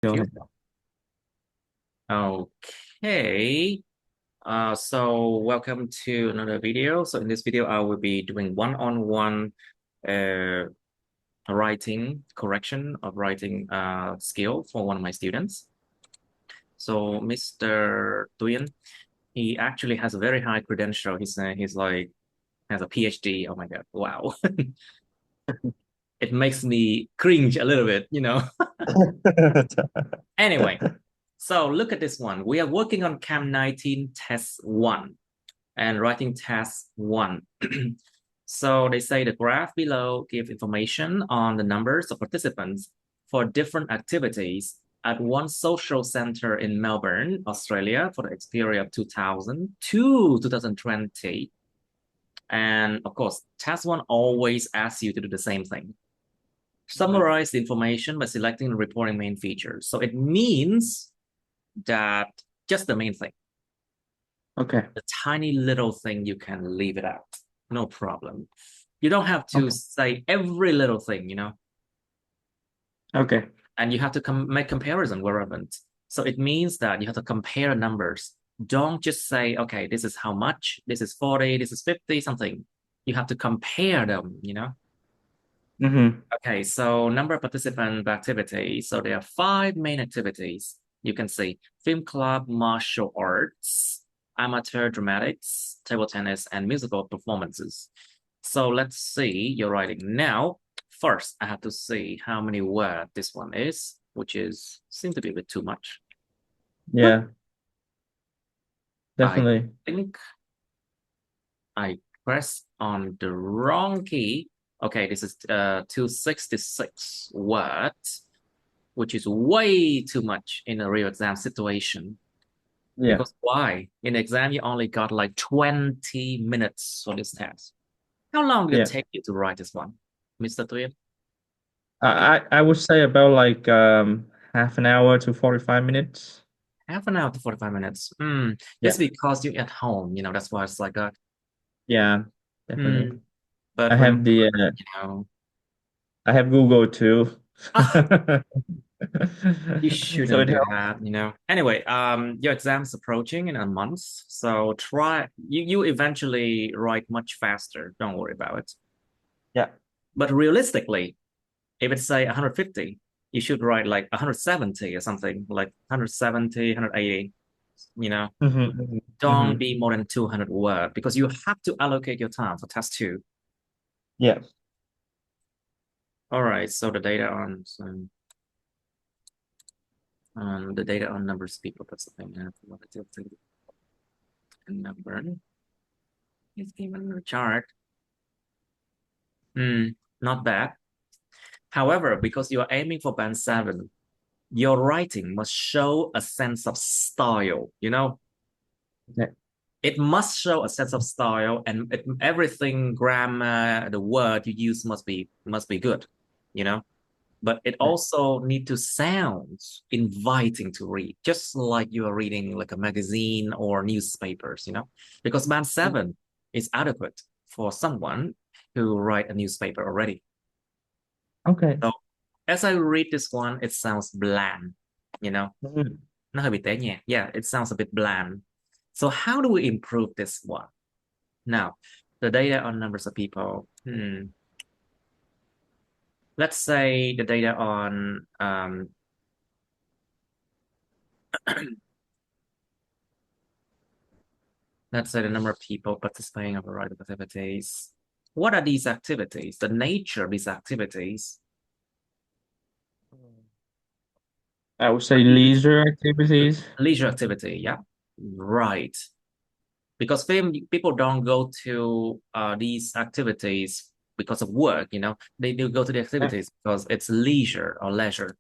Go You. ahead. Okay. So welcome to another video. So in this video, I will be doing one-on-one uh, writing correction of writing skill for one of my students. So Mr. Tuyen, he actually has a very high credential. He's like has a PhD. Oh my God! Wow. It makes me cringe a little bit. Anyway, so look at this one. We are working on Cam 19 test 1 and writing task 1. So they say the graph below give information on the numbers of participants for different activities at one social center in Melbourne, Australia for the period of 2000 to 2020. And of course, task 1 always asks you to do the same thing. Summarize the information by selecting the reporting main features. So it means that just the main thing. Okay. The tiny little thing, you can leave it out. No problem. You don't have to Okay. say every little thing. Okay. And you have to make comparison where relevant. So it means that you have to compare numbers. Don't just say, okay, this is how much, this is 40, this is 50, something. You have to compare them. Mm-hmm. Okay, so number of participant activities. So there are 5 main activities. You can see film club, martial arts, amateur dramatics, table tennis, and musical performances. So let's see your writing. Now, first, I have to see how many words this one is, which is seem to be a bit too much. But Yeah, I definitely. think I pressed on the wrong key. Okay, this is 266 words, which is way too much in a real exam situation. Yeah. Because why? In the exam, you only got like 20 minutes for this test. How long did it Yeah. take you to write this one, Mr. Tuyet? I would say about like half an hour to 45 minutes. Half an hour to 45 minutes. Yeah. Just because you're at home, that's why it's like that. Yeah, definitely. Hmm, but I remember, have the you know, I have Google too. ah, you So shouldn't it do helps. that. Anyway, your exam's approaching in a month, so try you eventually write much faster. Don't worry about it. Yeah. But realistically, if it's say 150, you should write like 170 or something, like 170, 180, you know. Mm-hmm. Don't Mm-hmm. be more than 200 words because you have to allocate your time for test 2. Yeah. All right, so the data on numbers of people, that's the thing. Number is given a chart. Not bad. However, because you are aiming for band 7, your writing must show a sense of style. Okay. It must show a sense of style, and everything, grammar, the word you use must be good, you know. But it Okay. also need to sound inviting to read, just like you are reading like a magazine or newspapers. Because band 7 is adequate for someone who write a newspaper already. Okay. So as I read this one, it sounds bland, you know. Mhm. Nó hơi bị tẻ nhạt. Yeah, it sounds a bit bland. So how do we improve this one? Now, the data on numbers of people. Let's say the data on let's say the number of people participating in a variety of activities. What are these activities? The nature of these activities. I would say leisure activities. Leisure activity, yeah. Right. Because people don't go to these activities because of work. They do go to the Yeah. activities because it's leisure or leisure.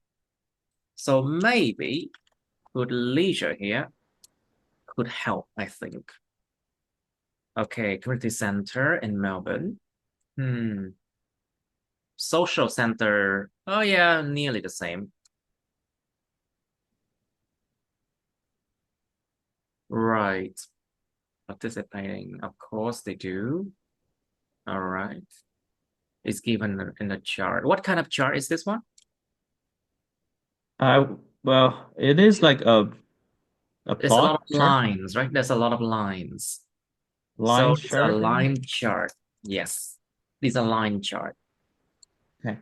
So maybe good leisure here could help, I think. Okay, community center in Melbourne. Hmm. Social center. Oh yeah, nearly the same. Right. Participating. Of course they do. All right. It's given in the chart. What kind of chart is this one? Well, it is like a There's a lot of plot chart, lines, right? There's a lot of lines. line So it's a chart, maybe. line chart. Yes, it's a line chart. Okay.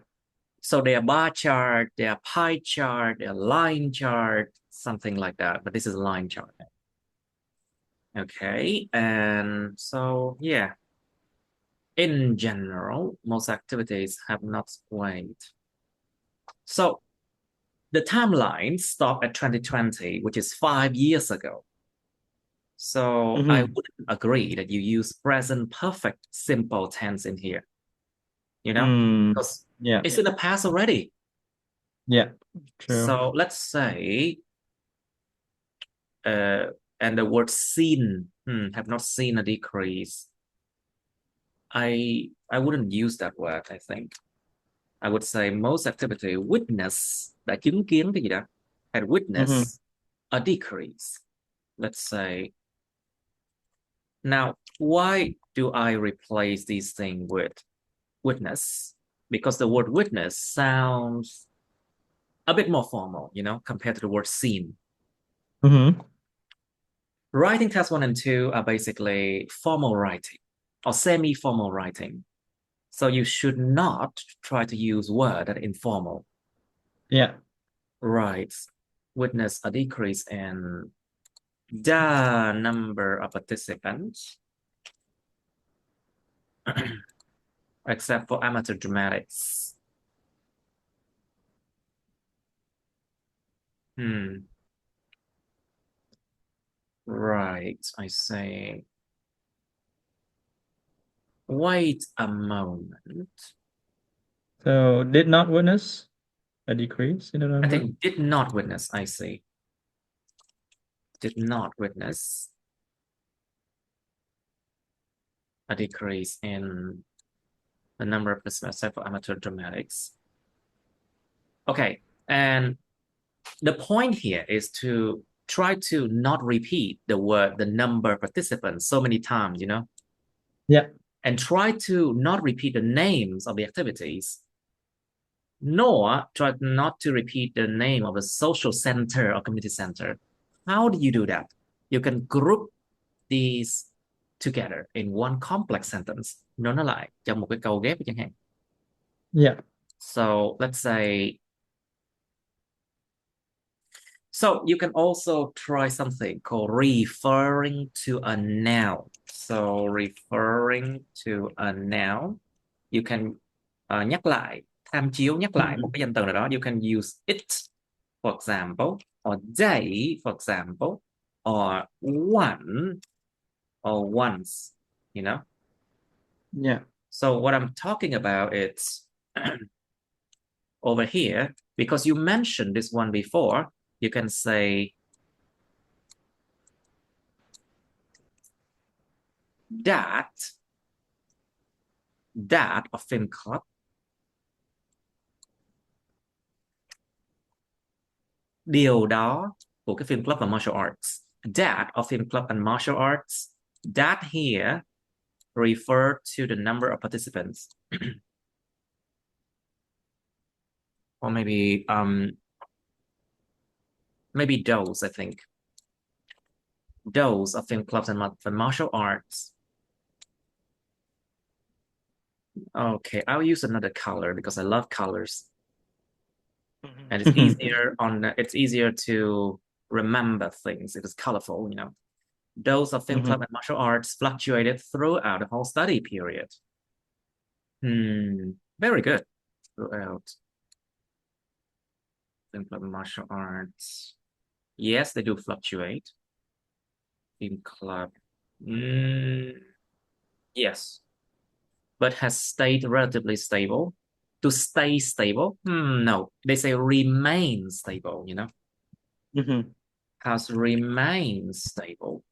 So there are bar chart, there are pie chart, there are line chart, something like that. But this is a line chart. Okay, and so yeah, in general, most activities have not wait. So the timeline stopped at 2020, which is 5 years ago. So I Mm-hmm. wouldn't agree that you use present perfect simple tense in here, Mm. because Yeah. it's in the past already. Yeah. True. So let's say, uh, and the word seen, have not seen a decrease. I wouldn't use that word, I think. I would say most activity witness, đã chứng kiến cái gì đó, had Mm-hmm. witness a decrease. Let's say, now, why do I replace these things with witness? Because the word witness sounds a bit more formal, compared to the word seen. Mm-hmm. Writing test one and two are basically formal writing or semi-formal writing. So you should not try to use word that are informal. Yeah. Right. Witness a decrease in the number of participants, except for amateur dramatics. Hmm. Right. I say. Wait a moment. So did not witness a decrease in the I number. think did not witness. I see. Did not witness a decrease in the number of participants except for amateur dramatics. Okay. And the point here is to try to not repeat the number of participants so many times, Yeah. and try to not repeat the names of the activities, nor try not to repeat the name of the social center or community center. How do you do that? You can group these together in one complex sentence, nó lại trong một cái câu ghép chẳng hạn. Yeah. So let's say, so you can also try something called referring to a noun. So referring to a noun, you can nhắc lại, tham chiếu nhắc lại một Mm-hmm. cái danh từ nào đó. You can use it, for example, or they, for example, or one, or once, you know. Yeah. So what I'm talking about is over here, because you mentioned this one before, you can say that of film club, điều đó của cái film club và martial arts. That of film club and martial arts. That here refer to the number of participants. Or maybe those, I think. Those of film clubs and martial arts. Okay, I'll use another color because I love colors. And it's Mm-hmm. easier to remember things if it's colorful, Those of film club and martial arts fluctuated throughout the whole study period. Very good. Throughout film club and martial arts. Yes, they do fluctuate. Film club. Yes. But has stayed relatively stable. To stay stable? No. They say remain stable, Mm-hmm. Has remained stable.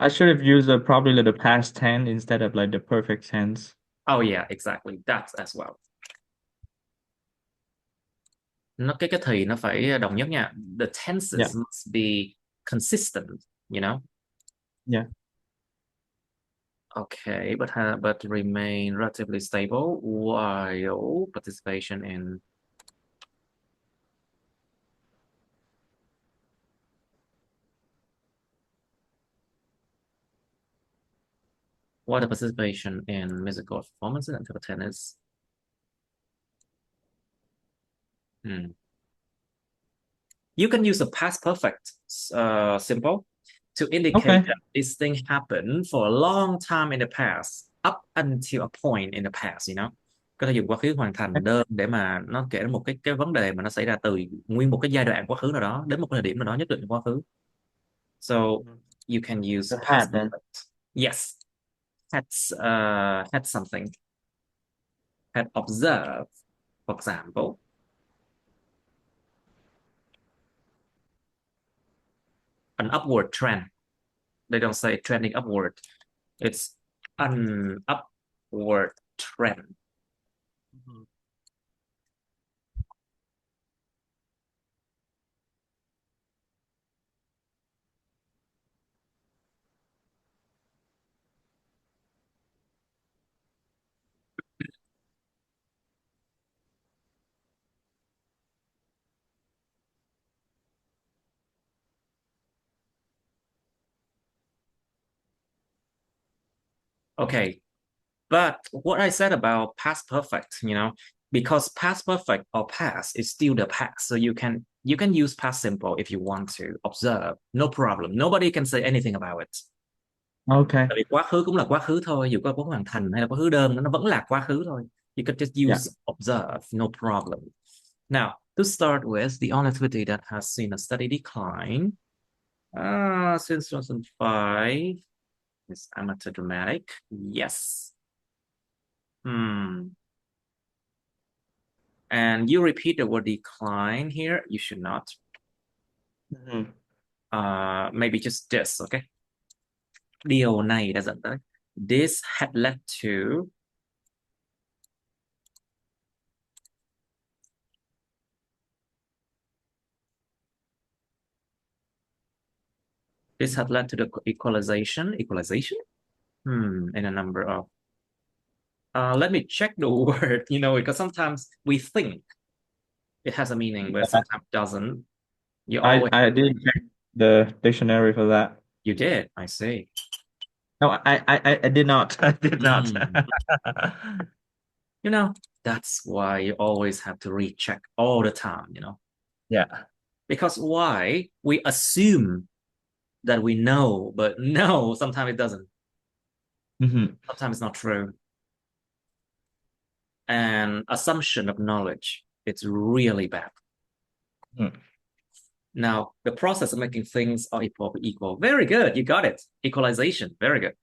I should have used probably like the past tense instead of like the perfect tense. Oh yeah, exactly. That as well. Cái thì nó phải đồng nhất nha. The Yeah. tenses must be consistent, you know. Yeah. Okay, but remain relatively stable while participation in What a participation in musical performances and table tennis. Hmm. You can use a past perfect simple to indicate Okay. that this thing happened for a long time in the past, up until a point in the past, you know. Có thể dùng quá khứ hoàn thành đơn để mà nó kể một cái vấn đề mà nó xảy ra từ nguyên một cái giai đoạn quá khứ nào đó đến một cái thời điểm nào đó nhất định trong quá khứ. So you can use The past had then. perfect. Yes, had something, had observed, for example, an upward trend. They don't say trending upward. It's an upward trend. Okay, but what I said about past perfect, you know, because past perfect or past is still the past, so you can use past simple if you want to observe, no problem. Nobody can say anything about it. Okay. Tại vì quá khứ cũng là quá khứ thôi, dù có quá khứ hoàn thành hay là quá khứ đơn nó vẫn là quá khứ thôi. You can just Yeah. use observe, no problem. Now, to start with, the only activity that has seen a steady decline since 2005 is amateur dramatic. Yes. Hmm. And you repeat the word decline here. You should not. Maybe just this, okay? Điều này đã dẫn tới. This had led to. This had led to the equalization. Equalization? In a number of. Let me check the word, you know, because sometimes we think it has a meaning, but sometimes it doesn't. You I always. I did check the dictionary for that. You did, I see. No, I did not. I did not. You know, that's why you always have to recheck all the time, you know. Yeah. Because why? We assume that we know, but no, sometimes it doesn't. Sometimes it's not true. And assumption of knowledge, it's really bad. Now, the process of making things are equal. Very good. You got it. Equalization. Very good.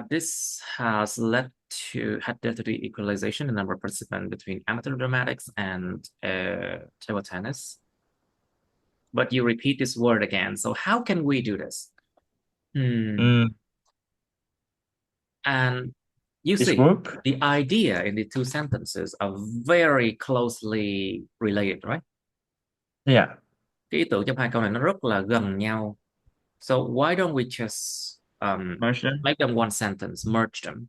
This has led to the equalization, the number of participants between amateur dramatics and table tennis. But you repeat this word again. So how can we do this? And you This see, work? the idea in the two sentences are very closely related, right? Yeah. Cái ý tưởng trong hai câu này nó rất là gần nhau. So why don't we just Merge them? make them one sentence, merge them?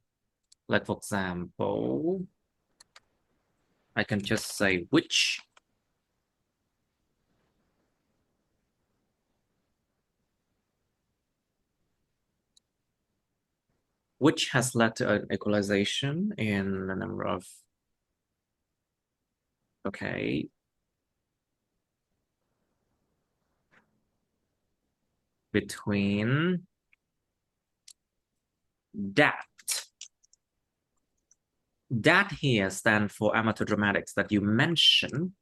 Like for example, I can just say which has led to an equalization in the number of, okay, between that. That here stands for amateur dramatics that you mentioned.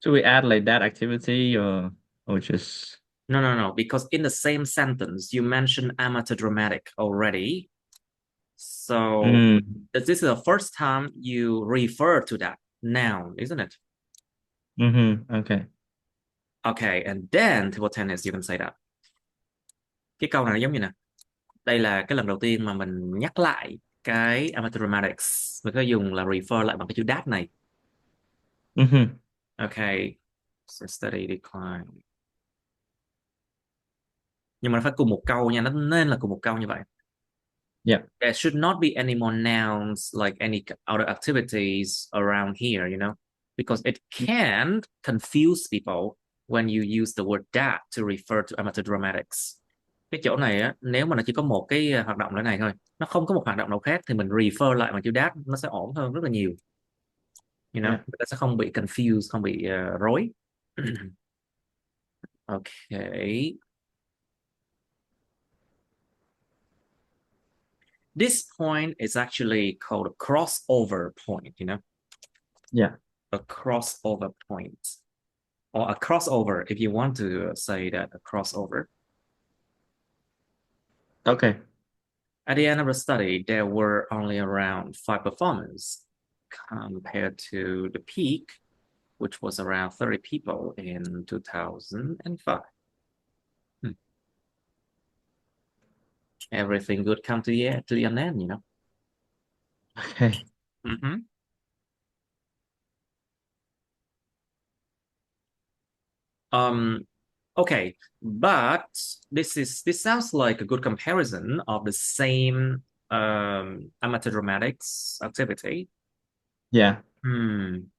So we add like that activity or just No, because in the same sentence you mentioned amateur dramatic already. So this is the first time you refer to that noun, isn't it? Okay. Okay, and then table tennis you can say that. Cái câu này nó giống như nè. Đây là cái lần đầu tiên mà mình nhắc lại cái amateur dramatics. Mình có dùng là refer lại bằng cái chữ that này. Okay, so steady decline. Nhưng mà nó phải cùng một câu nha, nó nên là cùng một câu như vậy. Yeah. There should not be any more nouns like any other activities around here, you know, because it can confuse people. when you use the word that to refer to amateur dramatics. Cái chỗ này á, nếu mà nó chỉ có một cái hoạt động này thôi, nó không có một hoạt động nào khác, thì mình refer lại bằng chữ that nó sẽ ổn hơn rất là nhiều. Yeah. Người ta sẽ không bị confused, không bị rối. Okay. This point is actually called a crossover point, Yeah. a crossover point, or a crossover if you want to say that, a crossover. Okay. At the end of the study, there were only around 5 performers compared to the peak, which was around 30 people in 2005. Everything good come to the end, Okay. Okay, but this sounds like a good comparison of the same amateur dramatics activity. Yeah. Hmm.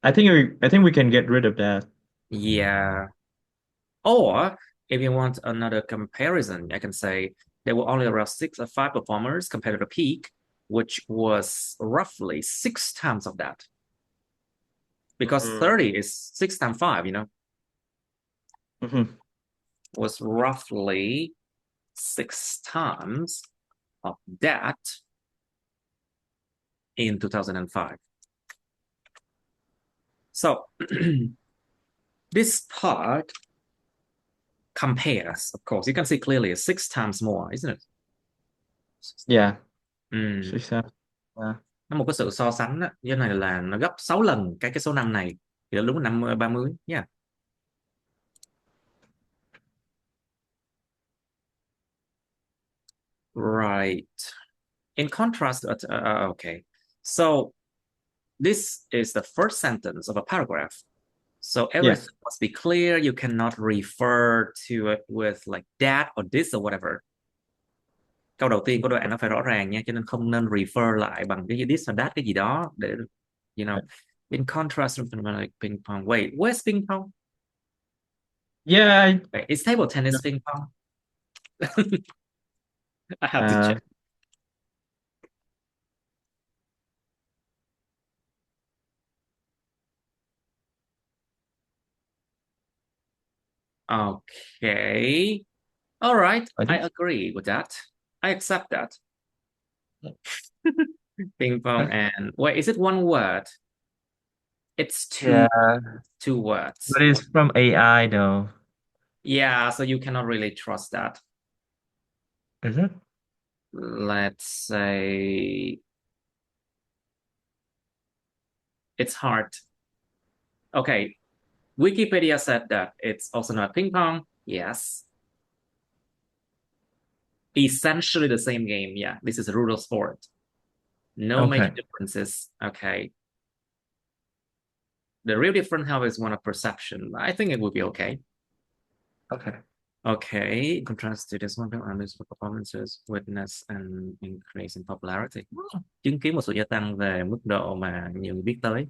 I think we can get rid of that. Yeah. Or if you want another comparison, I can say there were only around 6 or 5 performers compared to the peak, which was roughly 6 times of that. Because 30 is 6 times 5, was roughly 6 times of that in 2005. So this part compares, of course, you can see clearly 6 times more, isn't it? Yeah. Ừ. 6 times. Yeah. Nó một cái sự so sánh đó, như này là nó gấp 6 lần cái số năm này, thì đúng là năm 30 nha. Right. In contrast, okay. So this is the first sentence of a paragraph. So everything must be clear. You cannot refer to it with like that or this or whatever. Câu đầu tiên của đoạn nó phải rõ ràng nha, cho nên không nên refer lại bằng cái gì this or that, cái gì đó để in contrast with like ping pong. Wait, where's ping pong? Yeah. Wait, is table tennis ping pong? I have to check. Okay. All right. I agree with that. I accept that. Ping pong and wait, is it one word? It's two words. But it's from AI though. Yeah, so you cannot really trust that. Is it? Let's say it's hard. Okay. Wikipedia said that it's also not ping pong. Yes. Essentially the same game. Yeah, this is a rural sport. No major differences. Okay. The real difference, however, is one of perception. I think it would be okay. Okay. In contrast to this one, performances witness an increase in popularity. Chứng kiến một sự gia tăng về mức độ mà nhiều người biết tới.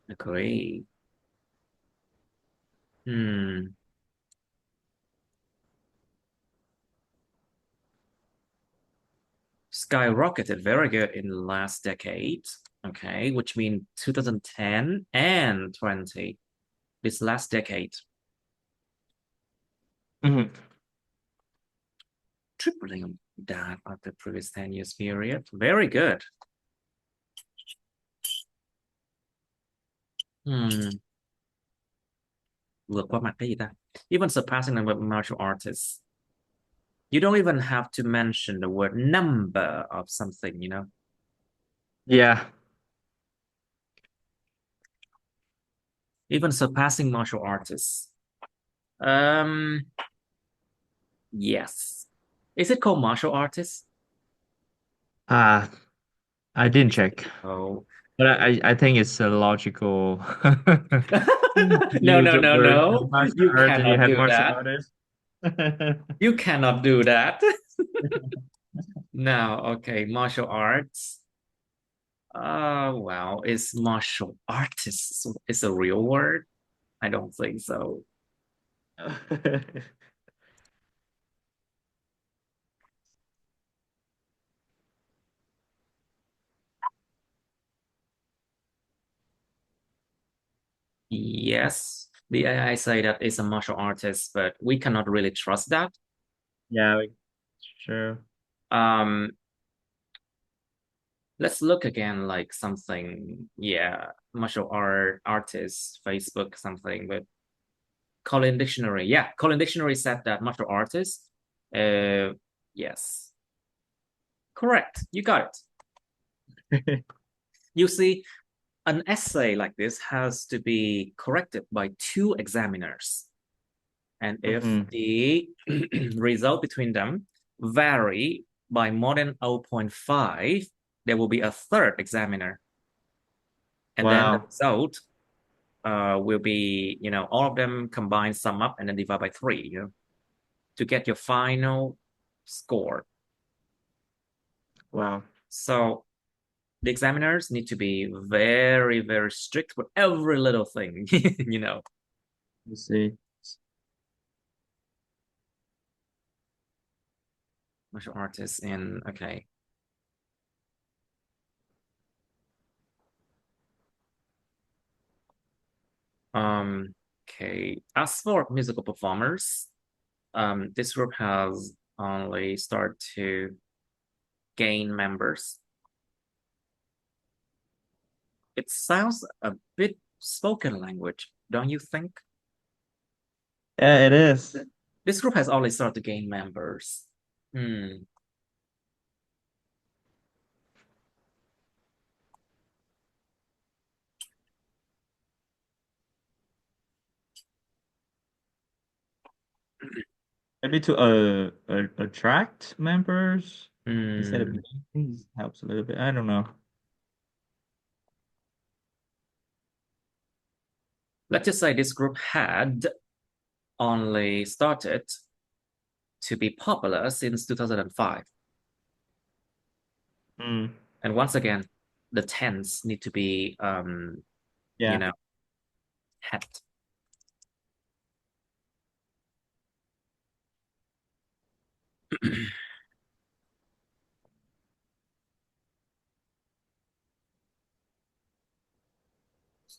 Agree. Skyrocketed very good in the last decade. Okay, which means 2010 and 20. This last decade. Tripling that of the previous 10 years period. Very good. Vượt qua mặt cái gì ta? Even surpassing the martial artists. You don't even have to mention the word number of something, Yeah. Even surpassing martial artists. Yes. Is it called martial artists? I didn't check. Oh. But I think it's a logical. No. You cannot do that. Artists. You cannot do that. Now, okay, martial arts. Well, is martial artist is a real word? I don't think so. Yes, the AI say that it's a martial artist, but we cannot really trust that. Yeah, sure. Um, let's look again, like something, yeah, martial artist, Facebook, something, but Colin Dictionary. Yeah, Colin Dictionary said that martial artist. Yes, correct. You got it. You see, an essay like this has to be corrected by two examiners. And if Mhm. the result between them vary by more than 0.5, there will be a third examiner. And then the Wow. result will be, all of them combined, sum up, and then divide by 3, to get your final score. Wow. So the examiners need to be very, very strict with every little thing, You see. Martial artists in, okay. Okay. As for musical performers, this group has only started to gain members. It sounds a bit spoken language, don't you think? Yeah, it is. This group has only started to gain members. Hmm. Maybe to attract members instead of Hmm. things helps a little bit. I don't know. Let's just say this group had only started to be popular since 2005. Mm. And once again, the tense need to be, you Yeah. know, had.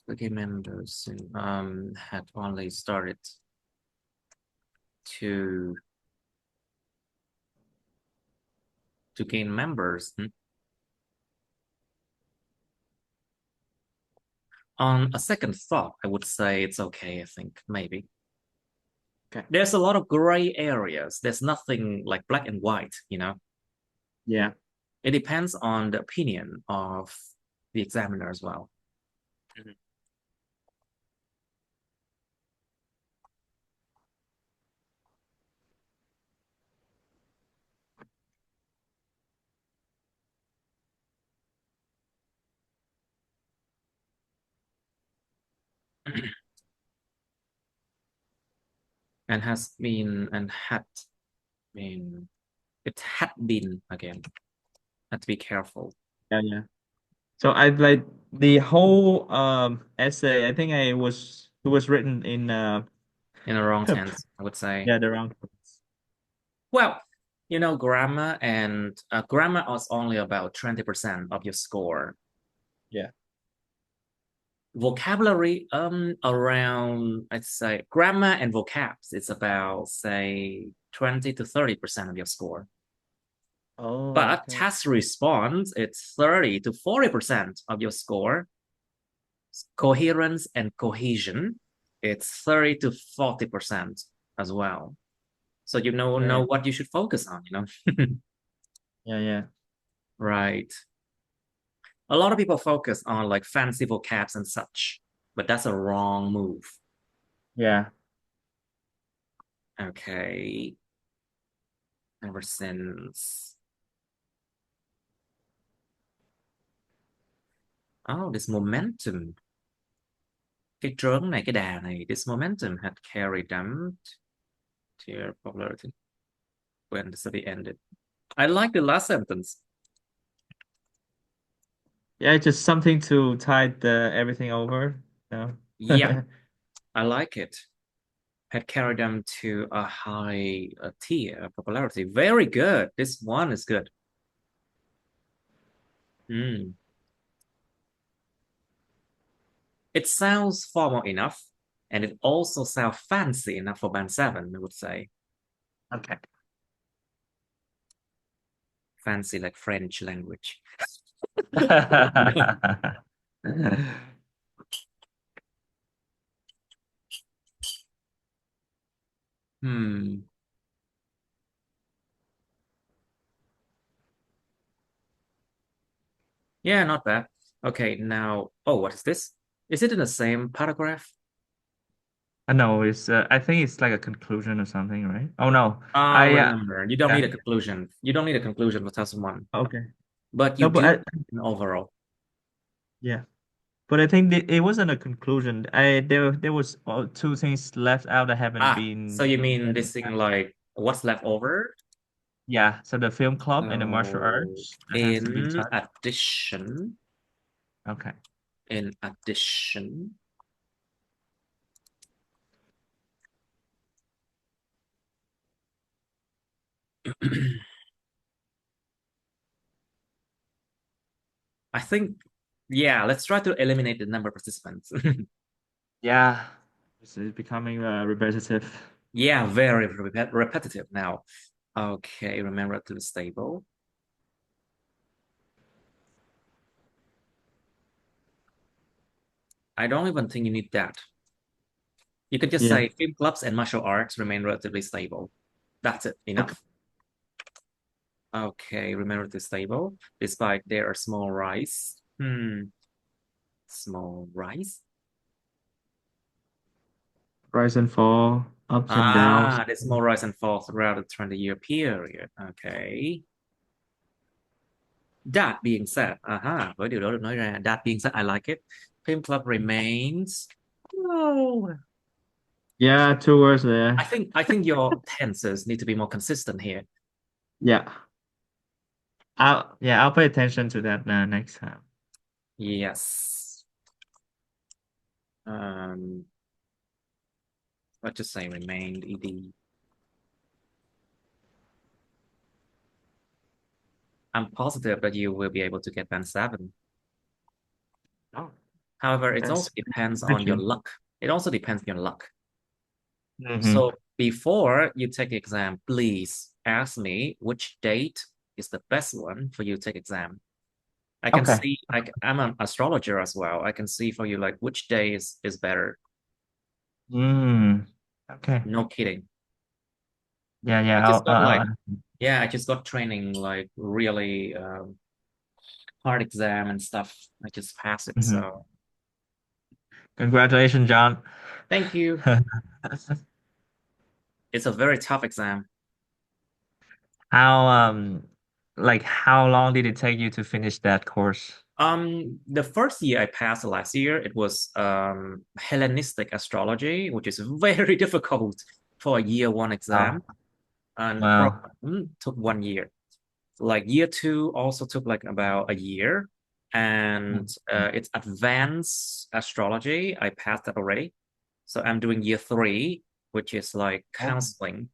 The game members had only started to gain members. On a second thought, I would say it's okay, I think, maybe. Okay. There's a lot of gray areas. There's nothing like black and white. Yeah. It depends on the opinion of the examiner as well. Mhm. And has been and had been, it had been again. Had to be careful Yeah, yeah. So I like the whole essay. I think it was written in in a wrong tense, I would say. yeah, the wrong place. Well, grammar and grammar is only about 20% of your score. Yeah. Vocabulary, around, I'd say grammar and vocabs, it's about, say, 20 to 30% of your score. Oh, But okay. task response, it's 30 to 40% of your score. Coherence and cohesion, it's 30 to 40% as well. So know Okay. what you should focus on. Yeah, yeah. Right. A lot of people focus on like fancy vocabs and such, but that's a wrong move. Yeah. Okay. Ever since. Oh, this momentum. Cái trớn này, cái đà này, this momentum had carried them to your popularity when the study ended. I like the last sentence. Yeah, just something to tide the everything over. No. Yeah, I like it. Had carried them to a high tier popularity. Very good. This one is good. Mm. It sounds formal enough, and it also sounds fancy enough for band 7, I would say. Okay. Fancy like French language. Hmm. Yeah, not bad. Okay, now, oh, what is this? Is it in the same paragraph? No, it's I think it's like a conclusion or something, right? Oh no. Ah, I remember, you don't yeah. need a conclusion. You don't need a conclusion for task one, Okay. but you No, but do an overall. yeah. But I think it wasn't a conclusion. There was two things left out that haven't Ah, so been you mean said. this thing like what's left over? Yeah, so the film club and the martial So arts that has to be touched. Okay. in addition, I think, yeah, let's try to eliminate the number of participants. Yeah. It's becoming repetitive. Yeah, very repetitive now. Okay, remember to the stable. I don't even think you need that. You could just Yeah. say film clubs and martial arts remain relatively stable. That's it, Okay. enough. Okay, remain relatively stable despite their small rise. Small rise. Rise and fall, ups and downs. Ah, the small rise and fall throughout the 20-year period. Okay. That being said, với điều đó được nói ra, that being said, I like it. Film club remains. Oh, Yeah, two words I there. think I think your tenses need to be more consistent here. Yeah. I'll pay attention to that next time. Yes. Um, let's just say remained ed. I'm positive that you will be able to get band 7. Oh, However, it also that's depends on thank your you. luck. It also depends on your luck. Mm-hmm. So before you take the exam, please ask me which date is the best one for you to take exam. I can Okay. see, I'm an astrologer as well. I can see for you like which day is better. Mm. Okay. No kidding. Yeah, I yeah. just got like, yeah, I just got training like really hard exam and stuff. I just passed it. Mhm. So Congratulations, John. thank you. It's a very tough exam. How like how long did it take you to finish that course? The first year I passed last year, it was Hellenistic astrology, which is very difficult for a year one Oh, exam. And the wow. program took 1 year. Like year two also took like about a year. And it's advanced astrology. I passed that already. So I'm doing year three, which is like Oh. counseling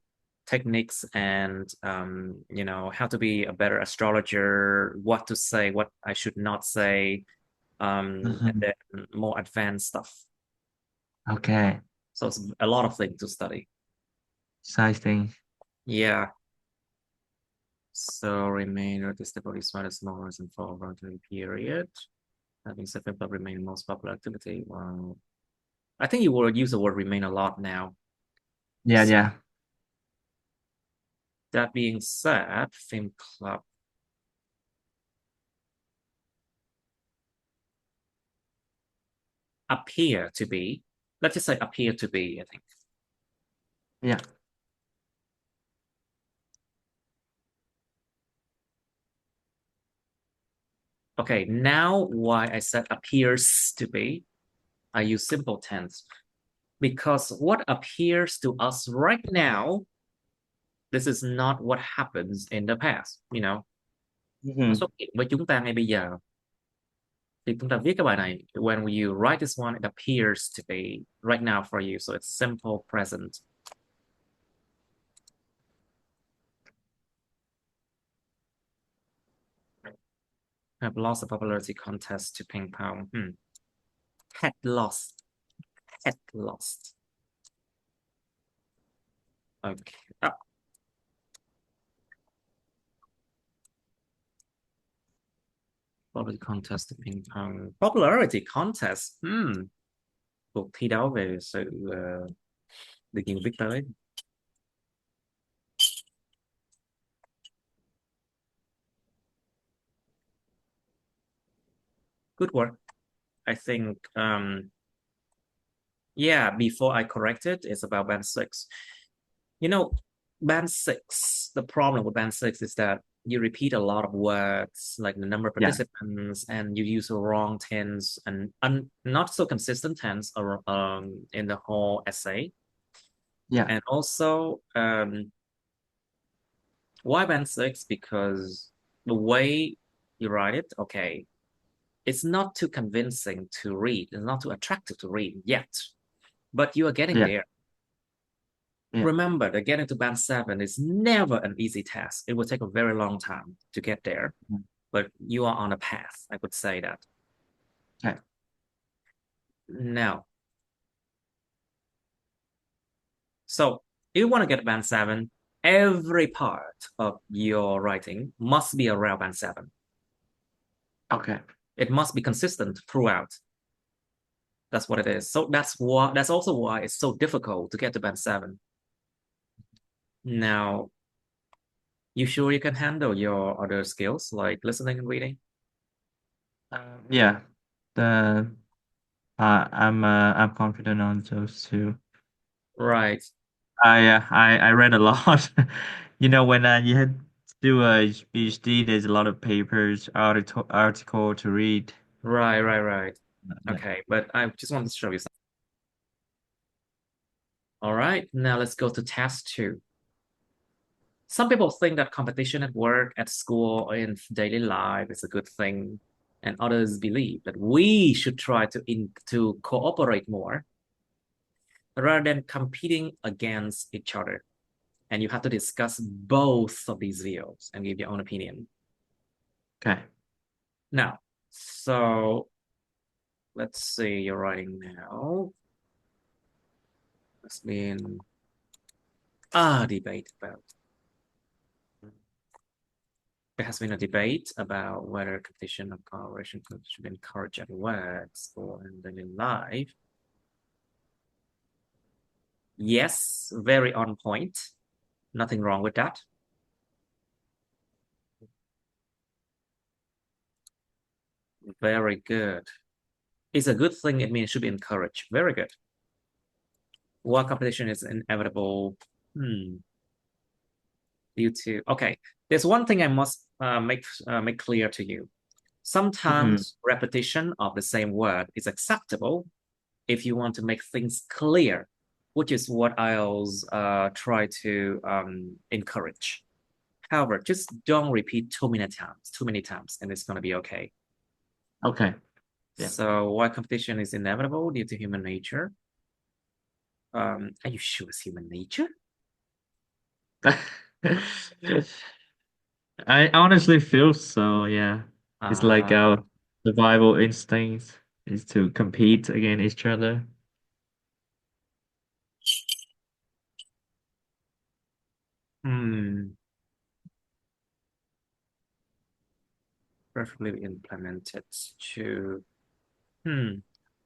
techniques and how to be a better astrologer, what to say, what I should not say, and Mhm. then more advanced stuff. Okay. So it's a lot of things to study. Exciting. Yeah. So remainder the stability minus lowers and fall relative period. Having second but remain most popular activity. Wow. I think you will use the word remain a lot now. Yeah, So yeah. that being said, film club appear to be, let's just say appear to be, I think. Yeah. Okay, now why I said appears to be, I use simple tense. Because what appears to us right now, this is not what happens in the past, Nó Hmm. xuất hiện với chúng ta ngay bây giờ. Thì chúng ta viết cái bài này. When you write this one, it appears to be right now for you. So it's simple present. Have lost a popularity contest to ping pong. Had lost. Had lost. Okay. Oh, popularity contest to ping pong. Popularity contest. Cuộc thi đấu về sự được nhiều biết tới. Good work. I think yeah, before I corrected, it's about band six. You know, band six, the problem with band six is that you repeat a lot of words, like the number of Yeah, participants, and you use the wrong tense and not so consistent tense in the whole essay. yeah, And also, why band six? Because the way you write it, okay, it's not too convincing to read. It's not too attractive to read yet, but you are getting yeah, there. yeah. Remember that getting to band seven is never an easy task. It will take a very long time to get there, Mm. but you are on a path. I would say that. Okay, Now, so if you want to get band seven, every part of your writing must be around band seven. okay, It must be consistent throughout. That's what it is. So that's also why it's so difficult to get to band seven. Now, you sure you can handle your other skills like listening and reading? yeah. The I'm confident on those two. Right, I read a lot. When you had to do a PhD, there's a lot of papers, article to read. right. Yeah. Okay, but I just wanted to show you something. All right, now let's go to task two. Some people think that competition at work, at school, or in daily life is a good thing, and others believe that we should try to cooperate more rather than competing against each other. And you have to discuss both of these views and give your own opinion. Okay. Now, so let's see you're writing now. There's been a debate about there has been a debate about whether competition or collaboration should be encouraged at work, school, and daily life. Yes, very on point. Nothing wrong with that. Very good. It's a good thing. It means it should be encouraged. Very good. While competition is inevitable, due to okay, there's one thing I must make clear to you. Mm-hmm. Sometimes repetition of the same word is acceptable if you want to make things clear, which is what I'll try to encourage. However, just don't repeat too many times, and it's going to be okay. Okay. Yeah. So, why competition is inevitable due to human nature? Are you sure it's human nature? I honestly feel so, yeah. It's like Uh, our survival instincts is to compete against each other. hmm, preferably implemented to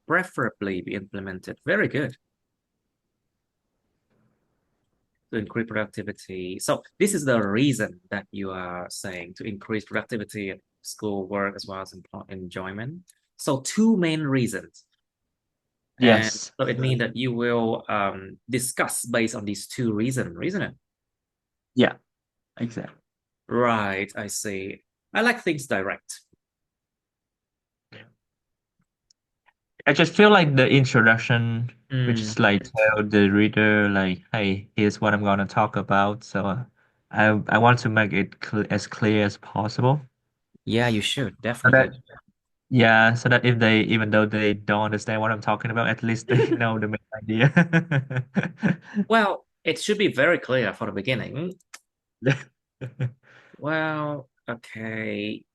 preferably be implemented. Very good. To increase productivity. So this is the reason that you are saying to increase productivity at school, work, as well as enjoyment. So two main reasons. And Yes. so it means that you will discuss based on these two reasons, isn't it? Yeah, exactly. Right, I see. I like things direct. I just feel like the introduction, which Mm, is like tell the reader like, hey, here's what I'm gonna talk about. So I want to make it as clear as possible. yeah, you should So that definitely. Yeah, so that if they, even though they don't understand what I'm talking about, at least they know the main idea. Well, it should be very clear for the beginning. Yeah. Well, okay.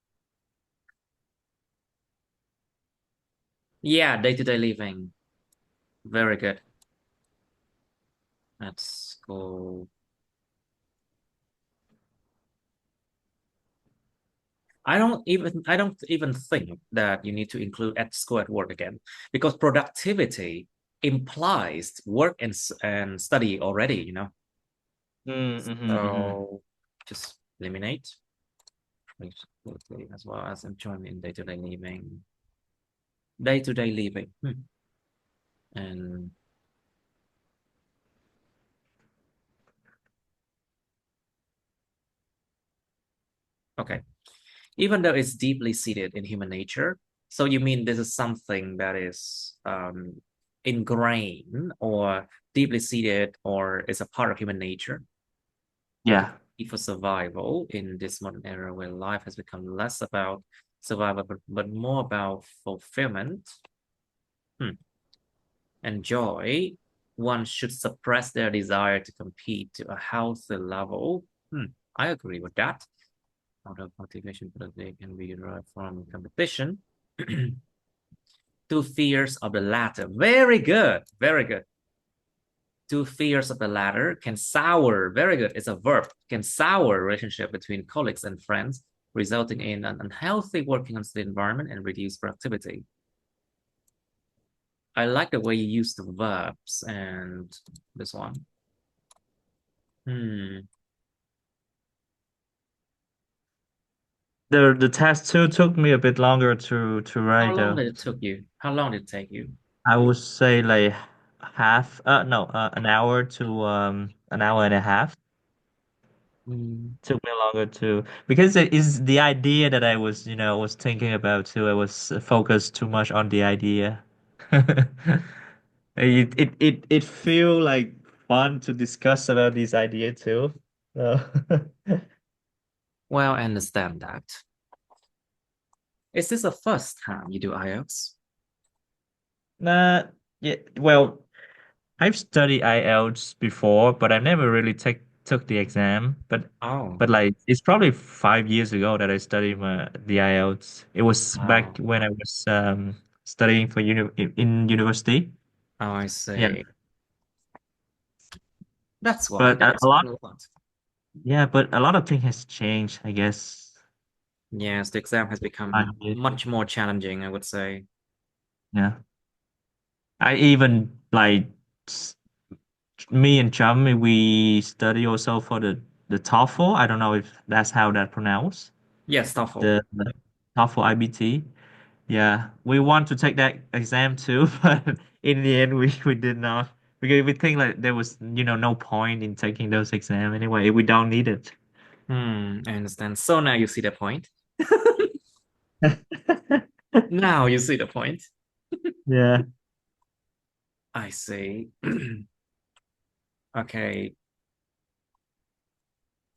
Yeah, day-to-day living. Very good. Let's go. I don't even think that you need to include at school at work again because productivity implies work and study already, Mm-hmm. So just eliminate as well as enjoyment in day-to-day living. Day-to-day living. And okay. Even though it's deeply seated in human nature. So you mean this is something that is ingrained or deeply seated or is a part of human nature? Because Yeah. for survival in this modern era where life has become less about survival but more about fulfillment and joy, one should suppress their desire to compete to a healthy level. I agree with that. Out of motivation for the day can be derived from competition two fears of the latter. Very good. Very good. Two fears of the latter can sour. Very good. It's a verb. Can sour relationship between colleagues and friends, resulting in an unhealthy working and study environment and reduced productivity. I like the way you use the verbs and this one. Hmm. The test too took me a bit longer to How write long though. did it took you? How long did it take you? I would say like half, no, an hour and a half. Hmm. Took me longer to, because it is the idea that I was, was thinking about too. I was focused too much on the idea. It feel like fun to discuss about this idea too. So, Well, I understand that. Is this the first time you do IELTS? nah, yeah, well, I've studied IELTS before, but I never really took the exam. Oh, But like it's probably 5 years ago that I studied the IELTS. It was back oh, when I was studying for in university. oh, I Yeah, see. That's why. but That explains a lot. but a lot of things has changed, I guess. Yes, the exam has become 5 years. much more challenging, I would say. Yeah, I even like s- me and Chummy, we study also for the TOEFL. I don't know if that's how that pronounced. Yes, TOEFL. The TOEFL IBT. Yeah, we want to take that exam too, but in the end, we did not, because we think like there was, no point in taking those exams anyway. We don't need it. I understand. So now you see the point. Now you see the point. Yeah. I see. Okay.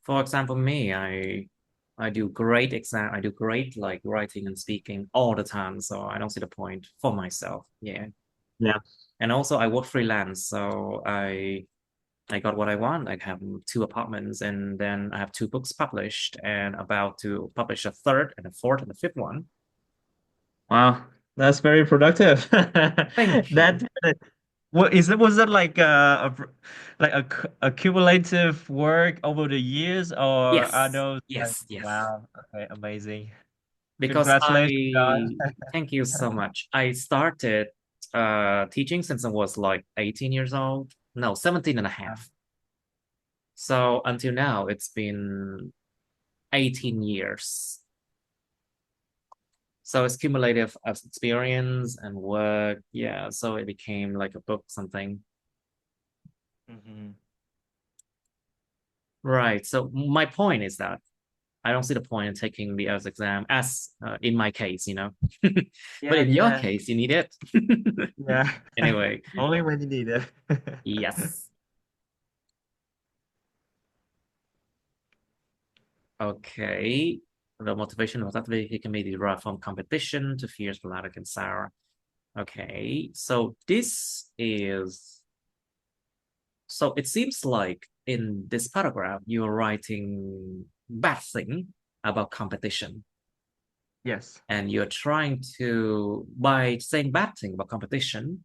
For example, me, I do great exam. I do great like writing and speaking all the time. So I don't see the point for myself. Yeah. Yeah. And also I work freelance. So I got what I want. I have two apartments and then I have two books published and about to publish a third and a fourth and a fifth one. Wow, that's very productive. Thank That you. what is it? Was it like like a cumulative work over the years, or are Yes. those like, Yes. Yes. wow? Okay, amazing. Because Congratulations, I God. thank you so much. I started teaching since I was like 18 years old. No, 17 and a half. So until now, it's been 18 years. So it's cumulative of experience and work. Yeah. So it became like a book, something. Hmm. Right. So my point is that I don't see the point in taking the IELTS exam as in my case. But Yeah, in your yeah, case, you need it. yeah. Anyway, Only when you need it. yes. Okay. The motivation was that he can be derived from competition to fierce polemic and sour. Okay, so this is, so it seems like in this paragraph you're writing bad thing about competition, Yes. and you're trying to, by saying bad thing about competition,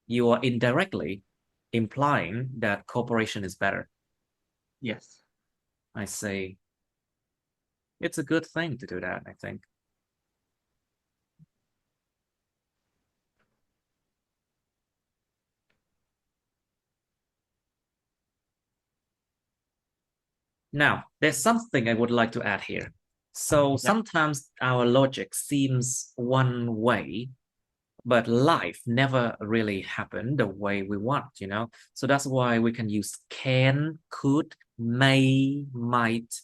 you are indirectly implying that cooperation is better. Yes. I say it's a good thing to do that, I think. Now, there's something I would like to add here. So Yep. sometimes our logic seems one way, but life never really happened the way we want, you know? So that's why we can use can, could, may, might,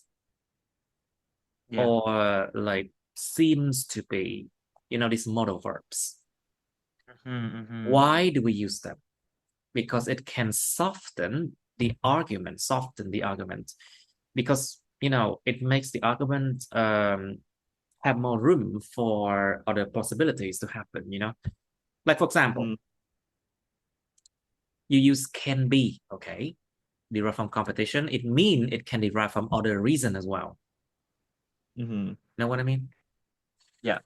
Yeah. or like seems to be, you know, these modal verbs. Mm-hmm. Why do we use them? Because it can soften the argument, because, you know, it makes the argument have more room for other possibilities to happen, you know? Like, for example, Mm-hmm. you use can be, okay, derive from competition. It means it can derive from other reason as well. Mm-hmm. Know what I mean? Yeah.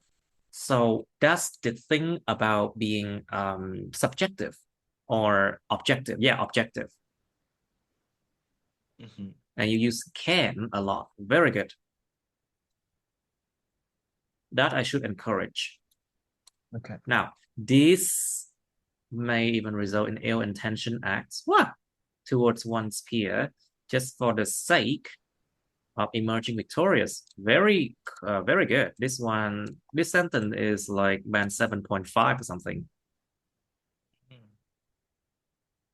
So that's the thing about being subjective or objective. Yeah, objective. Mm-hmm. And you use can a lot. Very good. That I should encourage. Okay. Now, this may even result in ill-intentioned acts towards one's peer just for the sake of emerging victorious. Very, very good. This sentence is like band 7.5 or something.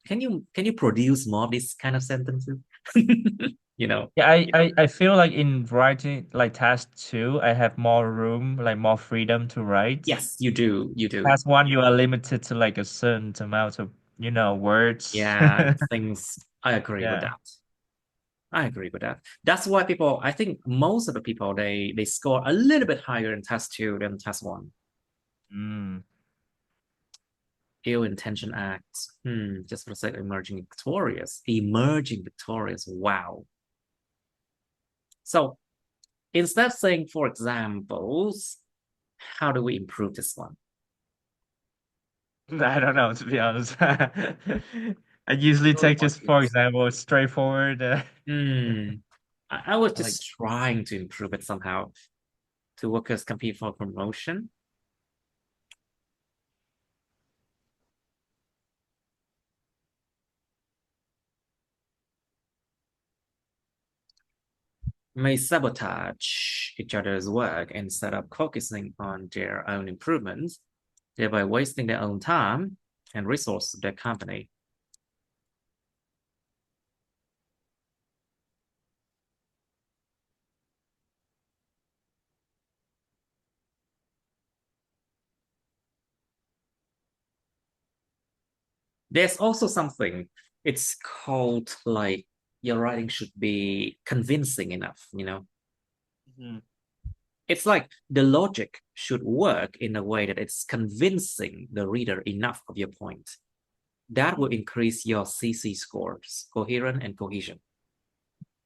Can you produce more of this kind of sentences? You know, Yeah, I feel like in writing like task two, I have more room, like more freedom to write. yes, you do. You do. Task one, you are limited to like a certain amount of, words. Yeah, things. I agree with Yeah. that. I agree with that. That's why people, I think most of the people, they score a little bit higher in test two than test one. Mm. Ill-intentioned acts. Just for the sake of emerging victorious. Emerging victorious. Wow. So instead of saying, for examples, how do we improve this one? I don't know, to be honest. I usually Your take just, for audience. example, straightforward. I was Like, just trying to improve it somehow. To workers compete for promotion. May sabotage each other's work instead of focusing on their own improvements, thereby wasting their own time and resources of their company. There's also something, it's called like your writing should be convincing enough, you know? mhm. It's like the logic should work in a way that it's convincing the reader enough of your point. That will increase your CC scores, coherent and cohesion.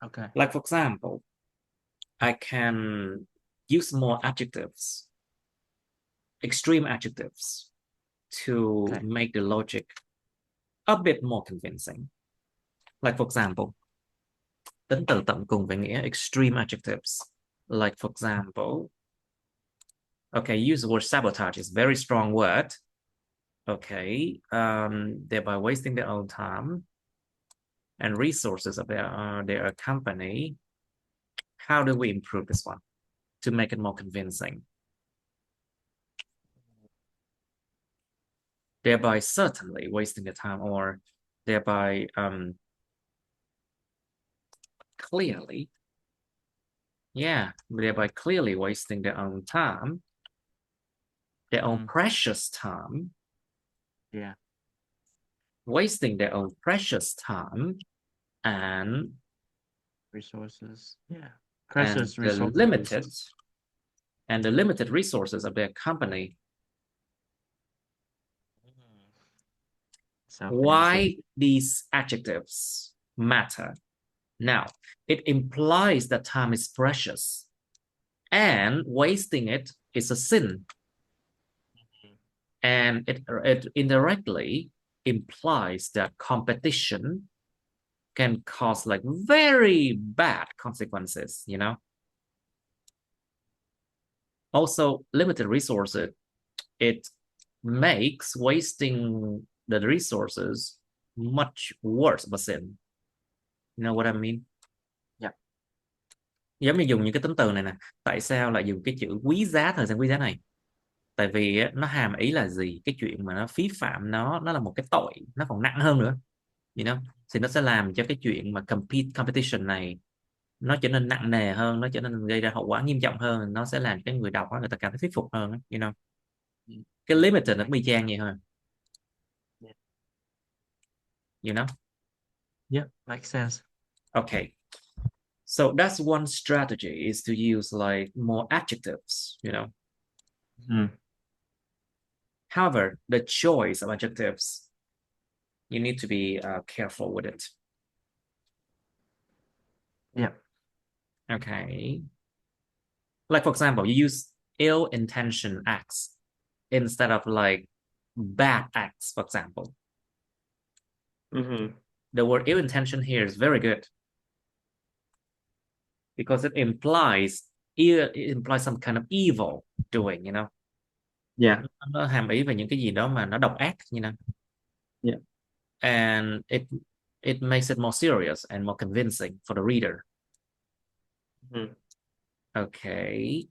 Okay. Like, for example, I can use more adjectives, extreme adjectives, to Okay. make the logic a bit more convincing. Like, for example, tính từ tận cùng với nghĩa extreme adjectives. Like, for example, okay, use the word sabotage. It's a very strong word. Okay, thereby wasting their own time and resources of their company. How do we improve this one to make it more convincing? Thereby certainly wasting the time, or thereby clearly, yeah, thereby clearly wasting their own time, their own Mm. precious time, Yeah. wasting their own precious time and Resources. Yeah. and Precious the limited resources. and the limited resources of their company. So fancy. Why these adjectives matter? Now, it implies that time is precious and wasting it is a sin. And it indirectly implies that competition can cause like very bad consequences, you know? Also, limited resources, it makes wasting the resources much worse of a sin. You know what I mean? Yeah. Giống như dùng những cái tính từ này nè. Tại sao lại dùng cái chữ quý giá, thời gian quý giá này? Tại vì nó hàm ý là gì? Cái chuyện mà nó phí phạm nó là một cái tội, nó còn nặng hơn nữa. You know? Thì nó sẽ làm cho cái chuyện mà competition này nó trở nên nặng nề hơn, nó trở nên gây ra hậu quả nghiêm trọng hơn, nó sẽ làm cái người đọc người ta cảm thấy thuyết phục hơn, you know? Cái limited nó y chang vậy thôi, you know? Yeah, makes sense. Okay. So that's one strategy, is to use like more adjectives, you know. However, the choice of adjectives, you need to be careful with it. Yeah. Okay. Like, for example, you use ill-intentioned acts instead of like bad acts, for example. The word ill-intention here is very good because it implies some kind of evil doing, you know. Yeah. Nó hàm ý về những cái gì đó mà nó độc ác, you know. Yeah. And it makes it more serious and more convincing for the reader. Okay.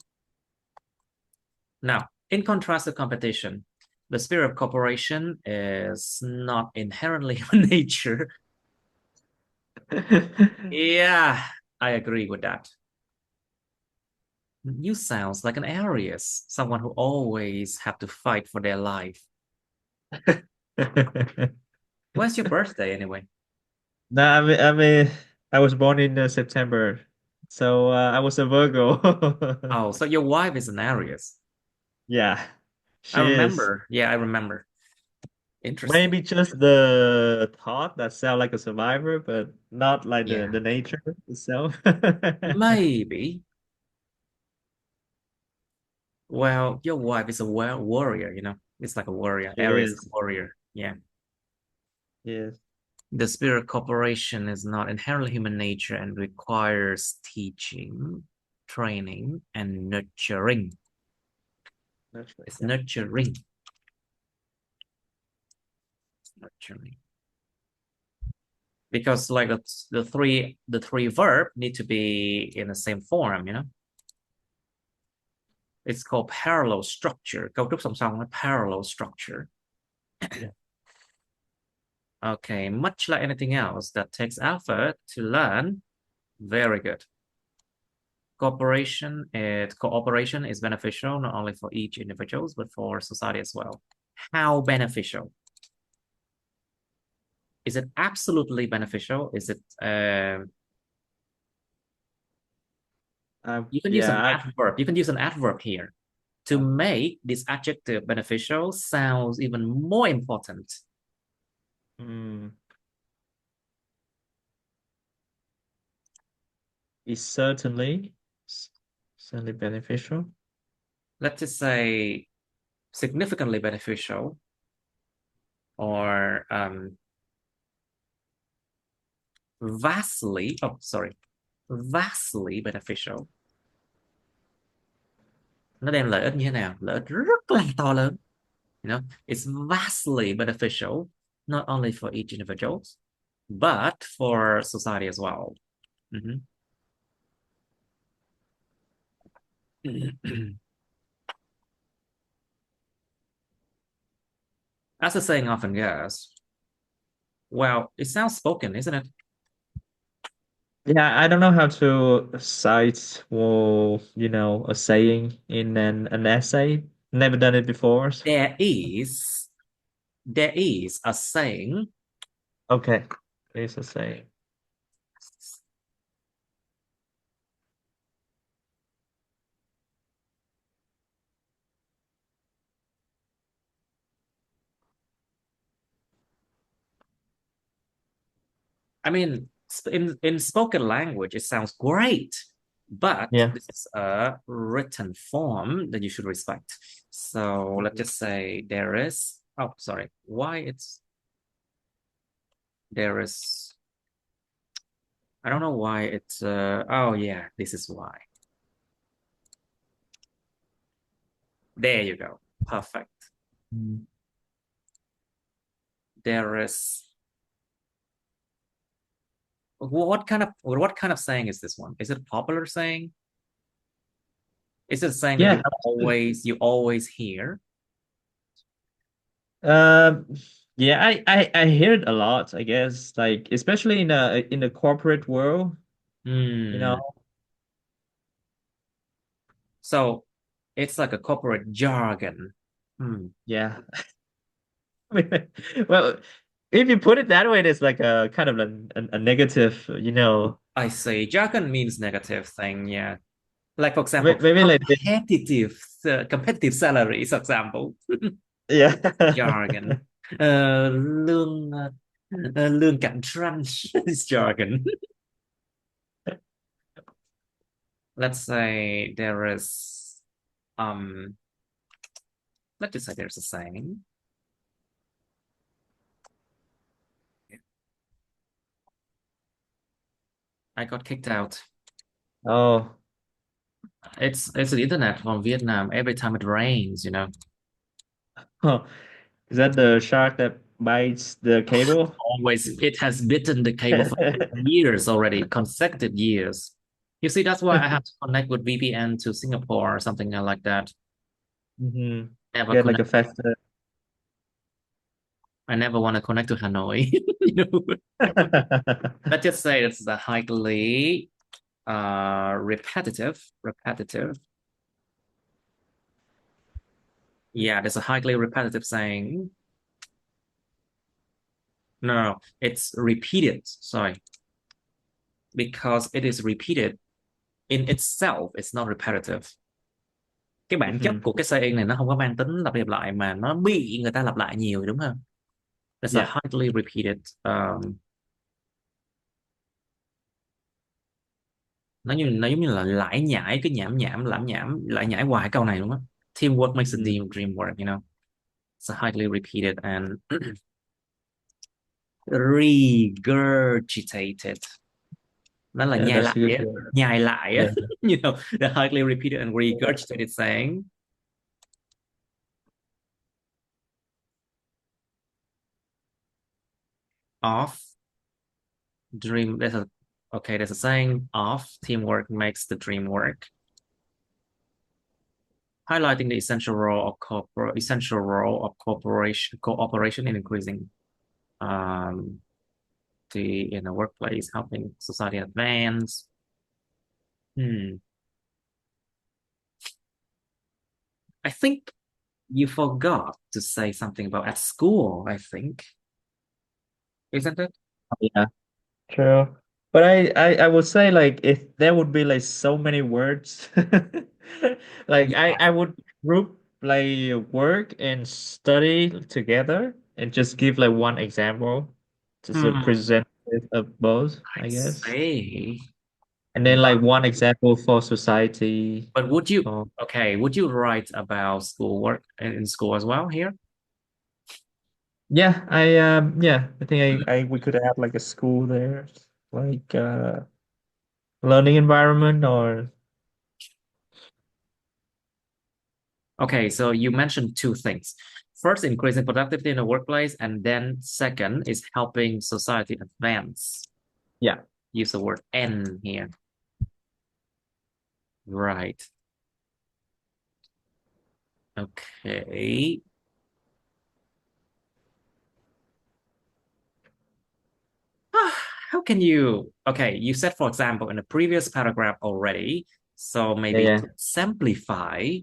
Now, in contrast to competition, the spirit of cooperation is not inherently human nature. Yeah, I agree with that. You sounds like an Aries, someone who always have to fight for their life. When's your birthday anyway? No, I was born in September, so I was a Virgo. Oh, so your wife is an Aries. Yeah, I she is. remember. Yeah, I remember. Interesting. Maybe just the thought that sound like a survivor, but not like Yeah, the nature itself. maybe. Well, your wife is a warrior, you know. It's like a warrior. She Aries is a is. warrior. Yeah. Yes. The spirit of cooperation is not inherently human nature and requires teaching, training, and nurturing. That's right. It's Yeah. nurturing. It's nurturing. Because like the three verb need to be in the same form, you know. It's called parallel structure. Cấu trúc song song, parallel structure. Okay, much like anything else that takes effort to learn, very good. Cooperation is beneficial not only for each individual but for society as well. How beneficial? Is it absolutely beneficial? Is it you can use an Yeah. adverb. You can use an adverb here to make this adjective beneficial sounds even more important. Mm, it's certainly beneficial. Let's just say significantly beneficial, or vastly beneficial. Nó đem lợi ích như thế nào? Lợi ích rất là to lớn. You know, it's vastly beneficial not only for each individual but for society as well. As the saying often goes, well, it sounds spoken, isn't it? Yeah, I don't know how to cite, well, a saying in an essay. Never done it before. There is a saying. Okay, it's a saying. I mean, in spoken language, it sounds great, but Yeah. this is a written form that you should respect. So let's just say there is, oh, sorry, why it's, there is, I don't know why it's, oh yeah, this is why. There you go. Perfect. Mm. There is, what kind of saying is this one? Is it a popular saying? Is it a saying that Yeah. you always hear? Um, yeah, I hear it a lot, I guess, like especially in the corporate world, you know. Hmm. So it's like a corporate jargon. Hmm. Yeah. Well, if you put it that way, it's like a kind of a negative, you know, I see. Jargon means negative thing. Yeah. Like for example, maybe like competitive salaries, for example. yeah. Jargon. Lương lương cạnh tranh is jargon. Let's say there is um let's just say there's a saying. I got kicked out. Oh, It's the internet from Vietnam. Every time it rains, huh. Is that the shark that bites the cable? always it has bitten the cable for years already, consecutive years. You see, that's why I have to connect with VPN to Singapore or something like that. Hmm. Never Get like connect. a faster. I never want to connect to Hanoi. you know. Let's just say it's the highly repetitive. Yeah, there's a highly repetitive saying. No, it's repeated. Sorry, because it is repeated in itself. It's not repetitive. Cái bản chất Hmm. của cái saying này nó không có mang tính lặp đi lặp lại mà nó bị người ta lặp lại nhiều, đúng không? There's a Yeah. highly repeated nó giống như là lải nhải cái nhảm nhảm lảm nhảm lải nhải hoài câu này luôn á. Teamwork makes a Hmm. dream work. It's a highly repeated and regurgitated. Nó là Yeah, nhai that's lại a good á, word. nhai lại á. Yeah. The highly repeated and regurgitated saying of dream. There's a saying of teamwork makes the dream work, highlighting the essential role of cooperation in increasing um, the in the workplace, helping society advance. Hmm. I think you forgot to say something about at school, I think. Isn't it? Yeah. True. But I would say like if there would be like so many words, like Yeah. I would group like work and study together and just give like one example just a Hmm. presentative of both, I I guess. see. And then like one example for society. But Oh would you write about schoolwork in school as well here? yeah, I think I we could add like a school there, like learning environment or Okay, so you mentioned two things. First, increasing productivity in the workplace, and then second is helping society advance. yeah. Use the word "n" here. Right. Okay. How can you? Okay, you said, for example, in the previous paragraph already. So Yeah, maybe yeah. to simplify,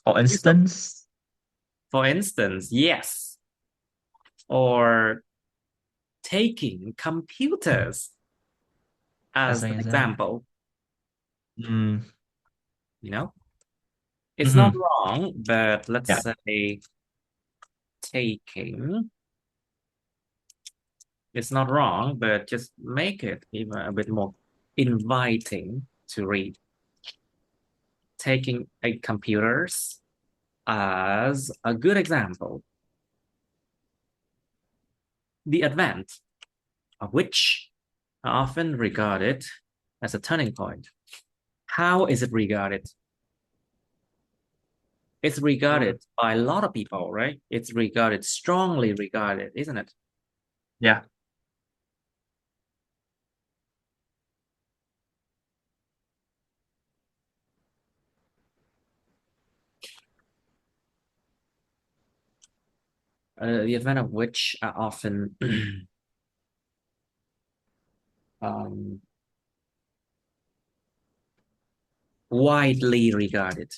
For use of, instance, for instance, yes, or taking computers as as an an example. example. Mm. You know, it's not Hmm. wrong, but let's Yeah. say taking It's not wrong, but just make it even a bit more inviting to read. Taking a computers as a good example. The advent of which are often regarded as a turning point. How is it regarded? It's regarded by a lot of people, right? It's regarded, strongly regarded, isn't it? Yeah. The event of which are often um, widely regarded.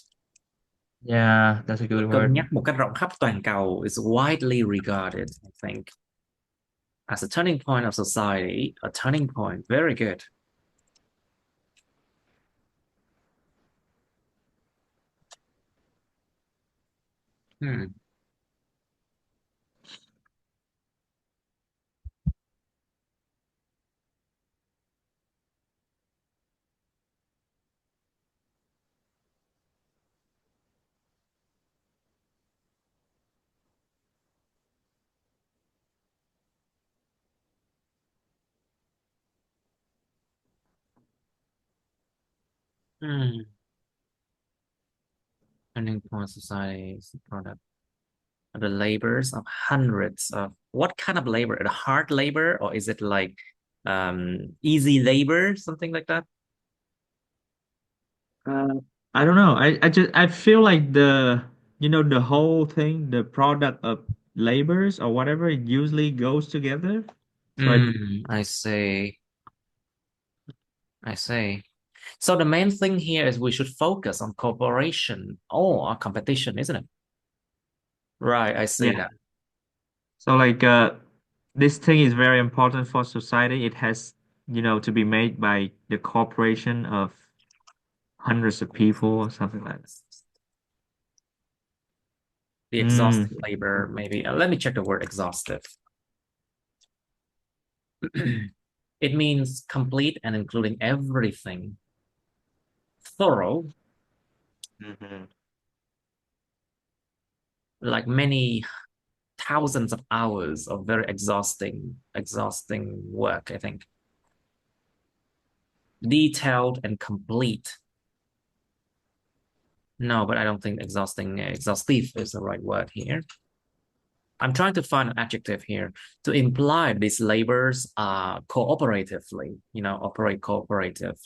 Yeah, that's a good Được cân nhắc word. một cách rộng khắp toàn cầu is widely regarded, I think, as a turning point of society, a turning point. Very good. Hmm. Hmm. Turning point of society is the product of the labors of hundreds of what kind of labor? The hard labor, or is it like easy labor, something like that? Uh, I don't know. I feel like the whole thing, the product of labors or whatever, it usually goes together. So I I see. I see. So the main thing here is we should focus on cooperation or competition, isn't it? Right, I see yeah. that. So like this thing is very important for society. It has, to be made by the corporation of hundreds of people or something like that. The exhaustive Mm. labor, maybe. Let me check the word exhaustive. It means complete and including everything. Thorough, Hmm. like many thousands of hours of very exhausting work, I think. Detailed and complete. No, but I don't think exhaustive is the right word here. I'm trying to find an adjective here to imply these labors cooperatively, operate cooperative.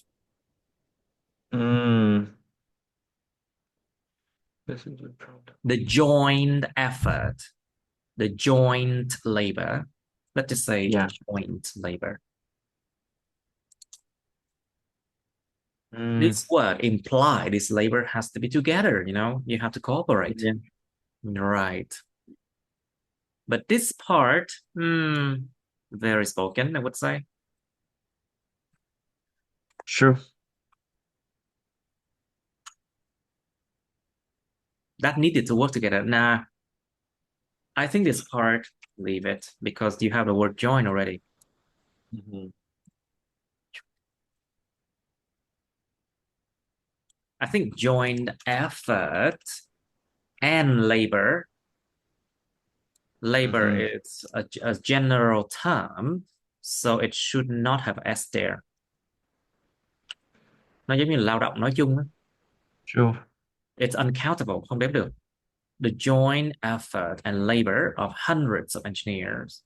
Mm. This is a product. The joint effort, the joint labor. Let's just say Yeah. joint labor. Mm. This word imply this labor has to be together, you have to cooperate. Yeah. Right. But this part, very spoken, I would say. Sure. That needed to work together. Nah, I think this part, leave it because you have the word join already. Hmm. I think joined effort and labor. Labor Hmm. is a general term, so it should not have S there. Nó giống như lao động nói chung. Sure. It's uncountable, không đếm được. The joint effort and labor of hundreds of engineers.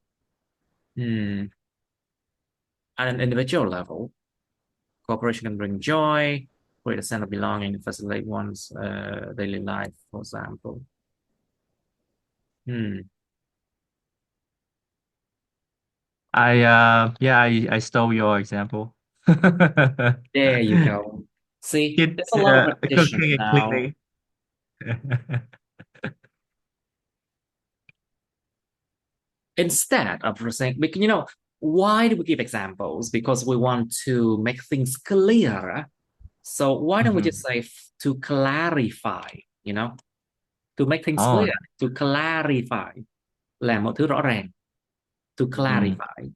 At an individual level, cooperation can bring joy, create a sense of belonging, facilitate one's daily life, for example. Hmm. I stole your example. There you go. See, there's Kids a lot of repetition cooking and now. cleaning. Instead of saying, why do we give examples? Because we want to make things clearer. So why don't we just Hmm. say to clarify, to make things Oh. clear, to clarify, làm mọi thứ rõ ràng, to Hmm. clarify.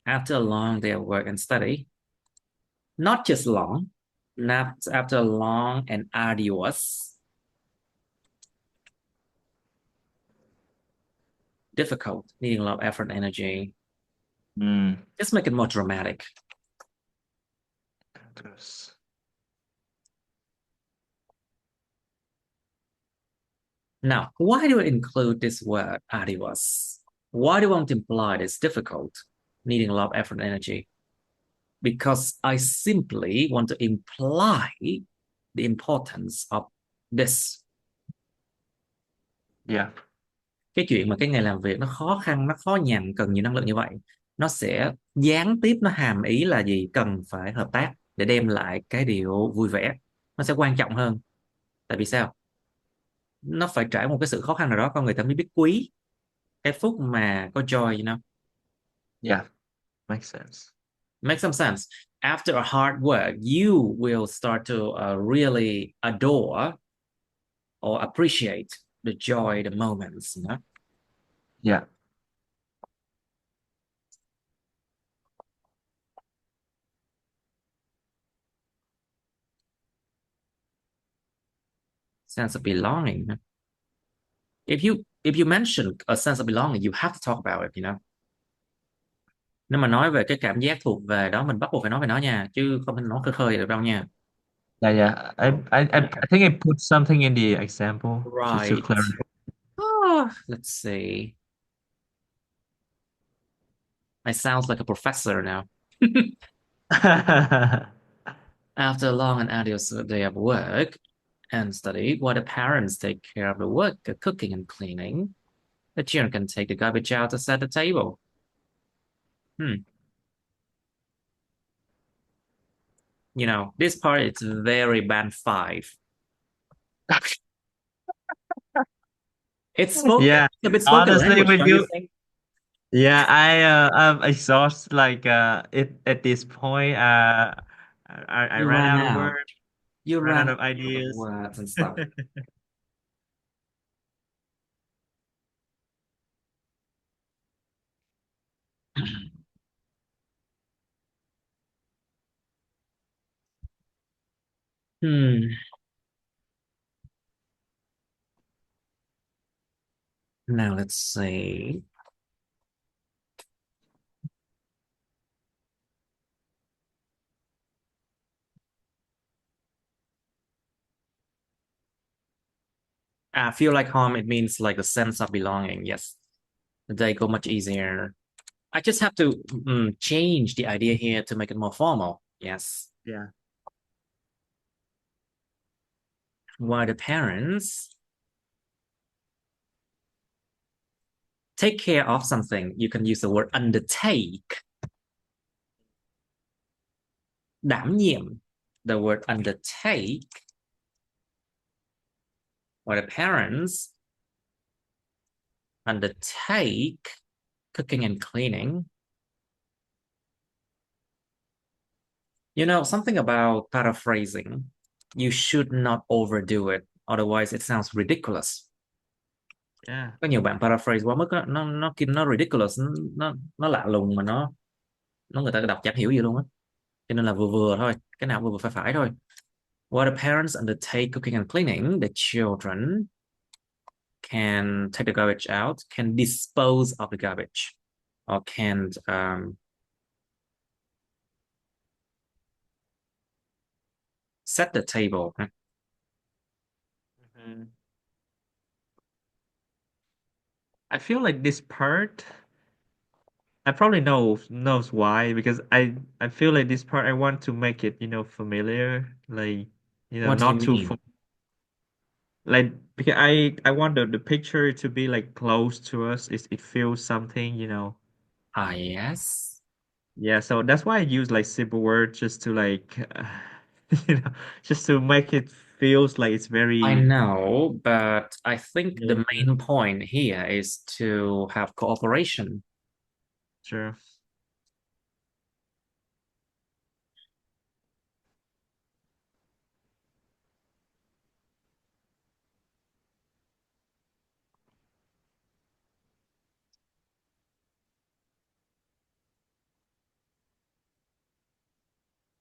After a long day of work and study, not just long, not after long and arduous, difficult, needing a lot of effort and energy. Mm. Just make it more dramatic. Yes. Now, why do I include this word arduous? Why do I want to imply it's difficult, needing a lot of effort and energy? Because I simply want to imply the importance of this. Yeah. Cái chuyện mà cái ngày làm việc nó khó khăn, nó khó nhằn, cần nhiều năng lượng như vậy, nó sẽ gián tiếp nó hàm ý là gì? Cần phải hợp tác để đem lại cái điều vui vẻ. Nó sẽ quan trọng hơn. Tại vì sao? Nó phải trải một cái sự khó khăn nào đó con người ta mới biết quý cái phút mà có joy, you know. Yeah. Makes sense. Make some sense. After a hard work, you will start to really adore or appreciate the joy, the moments, you know. Yeah. Sense of belonging. If you mention a sense of belonging, you have to talk about it, you know. Nếu mà nói về cái cảm giác thuộc về đó, mình bắt buộc phải nói về nó nha, chứ không thể nói khơi khơi được đâu nha. Yeah, yeah. I think I put something in the example just to Right. clarify. Let's see. I sound like a professor now. After a long and arduous day of work and study, while the parents take care of the work, the cooking and cleaning, the children can take the garbage out to set the table. Hmm. You know, this part is very band five. Yeah. It's a bit spoken Honestly, language, with don't you you, think? yeah, I'm exhausted. Like it at this point, I You ran ran out of out. words, You ran out ran of out of ideas. words and stuff. Hmm. Now let's see. I feel like home, it means like a sense of belonging. Yes. The day go much easier. I just have to change the idea here to make it more formal. Yes. Yeah. While the parents take care of something, you can use the word undertake. Đảm nhiệm. The word undertake. While the parents undertake cooking and cleaning. You know, something about paraphrasing. You should not overdo it. Otherwise, it sounds ridiculous. Yeah. Có nhiều bạn paraphrase quá mức á, nó ridiculous, nó lạ lùng mà nó người ta đọc chẳng hiểu gì luôn á. Cho nên là vừa vừa thôi, cái nào vừa vừa phải thôi. While the parents undertake cooking and cleaning, the children can take the garbage out, can dispose of the garbage, or can set the table. Mhm. I feel like this part, I probably knows why because I feel like this part I want to make it familiar, like What do you not too mean? like because I want the picture to be like close to us. It feels something. Ah, yes. Yeah, so that's why I use like simple words just to like you know just to make it feels like it's I very know, but I think the yeah, main point here is to have cooperation. sure.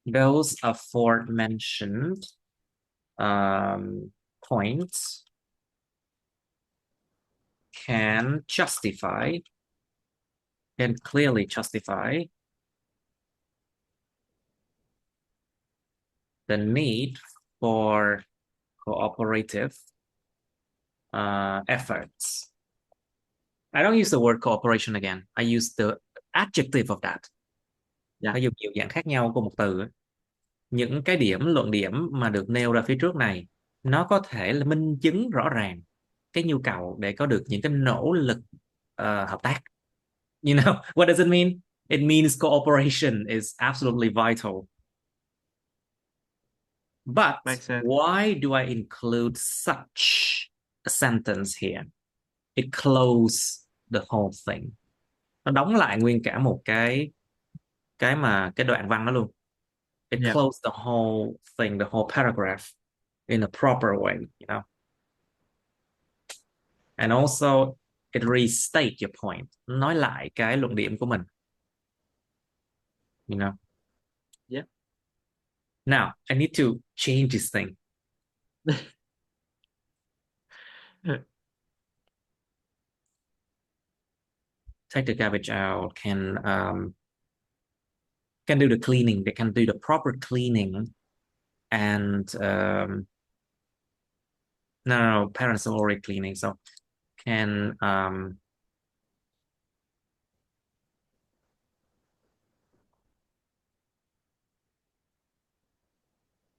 those aforementioned points can clearly justify the need for cooperative efforts. I don't use the word cooperation again. I use the adjective of that. Yeah. Nó dùng nhiều dạng khác nhau của một từ ấy. Những cái luận điểm mà được nêu ra phía trước này nó có thể là minh chứng rõ ràng cái nhu cầu để có được những cái nỗ lực hợp tác. You know, what does it mean? It means cooperation is absolutely vital. But Makes sense. why do I include such a sentence here? It closes the whole thing. Nó đóng lại nguyên cả một cái đoạn văn đó luôn. It Yeah. closed the whole thing, the whole paragraph in a proper way, you know. And also it restate your point. Nói lại cái luận điểm của mình. You know. Yeah. Now, I need to change this thing. Take the garbage out, can do the cleaning. They can do the proper cleaning. And no, parents are already cleaning, so can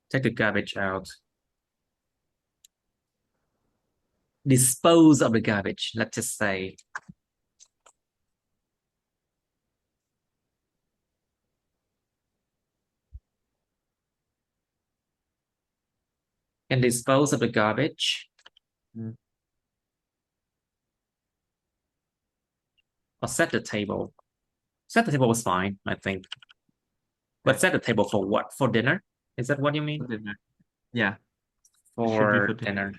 take the garbage out. Dispose of the garbage, let's just say. Can dispose of the garbage. Or set the table. Set the table was fine, I think. But set the table for what? For dinner? Is that what you mean? For dinner. Yeah. Should be For for dinner.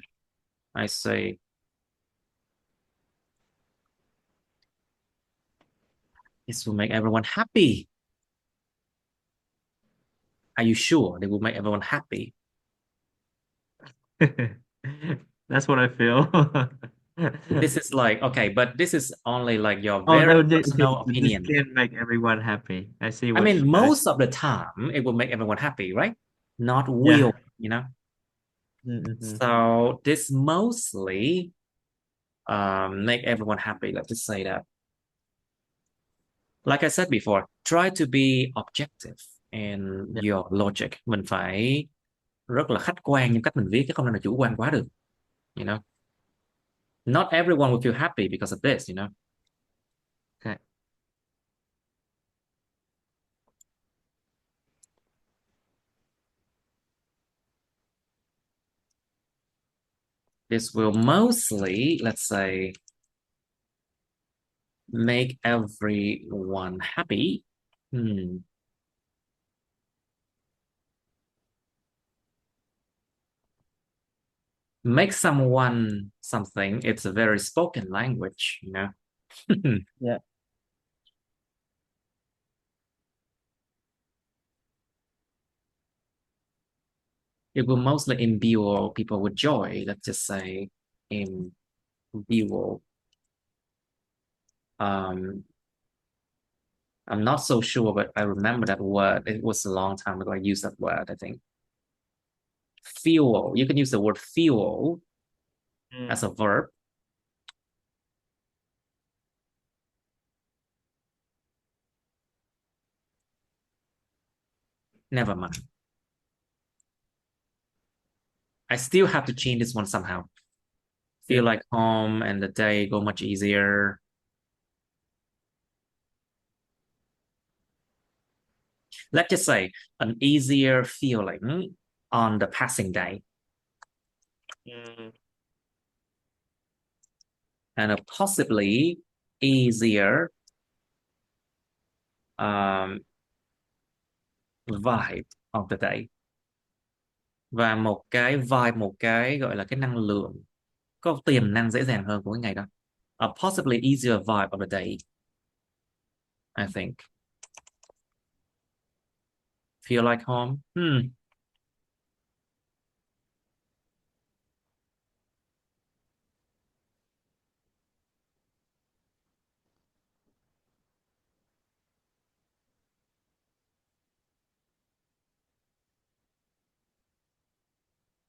I say. This will make everyone happy. Are you sure they will make everyone happy? That's what I feel. This is like, okay, but this is only like your Oh very no, personal this opinion. can't make everyone happy. I see I what mean, most of the time it will make everyone happy, right? Not yeah. will, you know? Mm-hmm. So this mostly make everyone happy. Let's just say that. Like I said before, try to be objective in Yeah. your logic. Mình phải rất là khách quan trong cách mình viết, chứ không nên là chủ quan quá được. You know? Not everyone will feel happy because of this, you know? Okay. This will mostly, let's say, make everyone happy. Make someone something. It's a very spoken language, you know. Yeah. It will mostly imbue people with joy. Let's just say imbue. I'm not so sure, but I remember that word. It was a long time ago I used that word, I think. Fuel. You can use the word fuel as a verb. Never mind. I still have to change this one somehow. Feel like home and the day go much easier. Let's just say an easier feeling on the passing day. And a possibly easier vibe of the day. Và một cái vibe, một cái gọi là cái năng lượng, có tiềm năng dễ dàng hơn của cái ngày đó. A possibly easier vibe of the day, I think. Feel like home.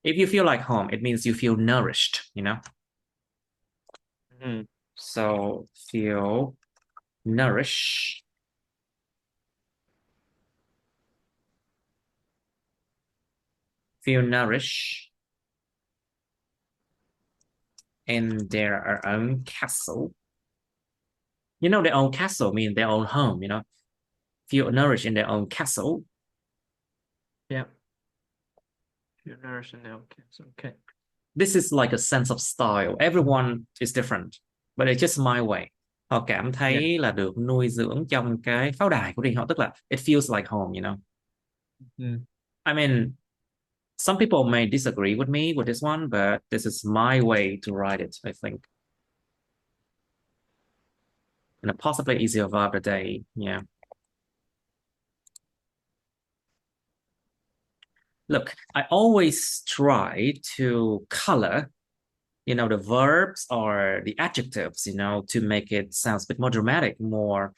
If you feel like home, it means you feel nourished, you know? Mm-hmm. So feel nourished. Feel nourished in their own castle. You know, their own castle means their own home, you know? Feel nourished in their own castle. Yeah. You're nourishing now. Okay. So, okay. This is like a sense of style. Everyone is different, but it's just my way. Họ cảm Yeah. thấy là được nuôi dưỡng trong cái pháo đài của riêng họ, tức là it feels like home, you know. Mm. I mean, some people may disagree with me with this one, but this is my way to write it, I think. And a possibly easier verb today. Yeah. Look, I always try to color, you know, the verbs or the adjectives, you know, to make it sound a bit more dramatic, more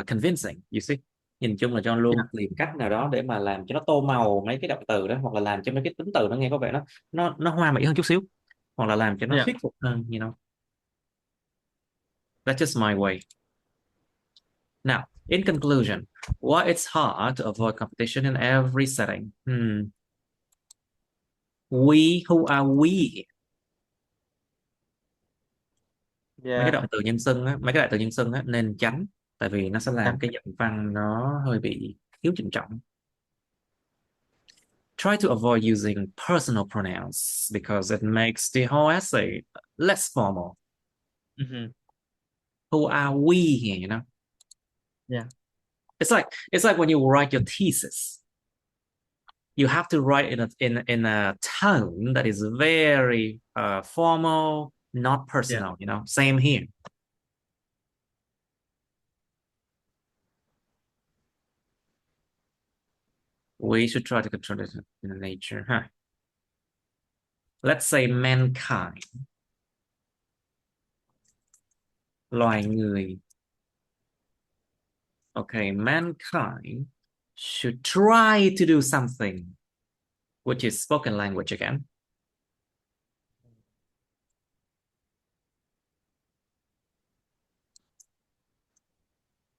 convincing, you see. Nhìn chung là John Yeah. luôn tìm cách nào đó để mà làm cho nó tô màu mấy cái động từ đó, hoặc là làm cho mấy cái tính từ nó nghe có vẻ nó hoa mỹ hơn chút xíu, hoặc là làm cho nó Yeah. thuyết phục hơn, you know. That's just my way. Now, in conclusion, why it's hard to avoid competition in every setting? We, who are we? Mấy cái Yeah. động từ nhân xưng á, mấy cái đại từ nhân xưng á nên tránh, tại vì nó sẽ Yeah. làm cái giọng văn nó hơi bị thiếu trịnh trọng. Try to avoid using personal pronouns because it makes the whole essay less formal. Mm-hmm. Who are we here, you know? Yeah. It's like when you write your thesis, you have to write in a tone that is very formal, not Yeah. personal, you know. Same here. We should try to control it in nature, huh? Let's say mankind, loài người. Okay, mankind should try to do something, which is spoken language again.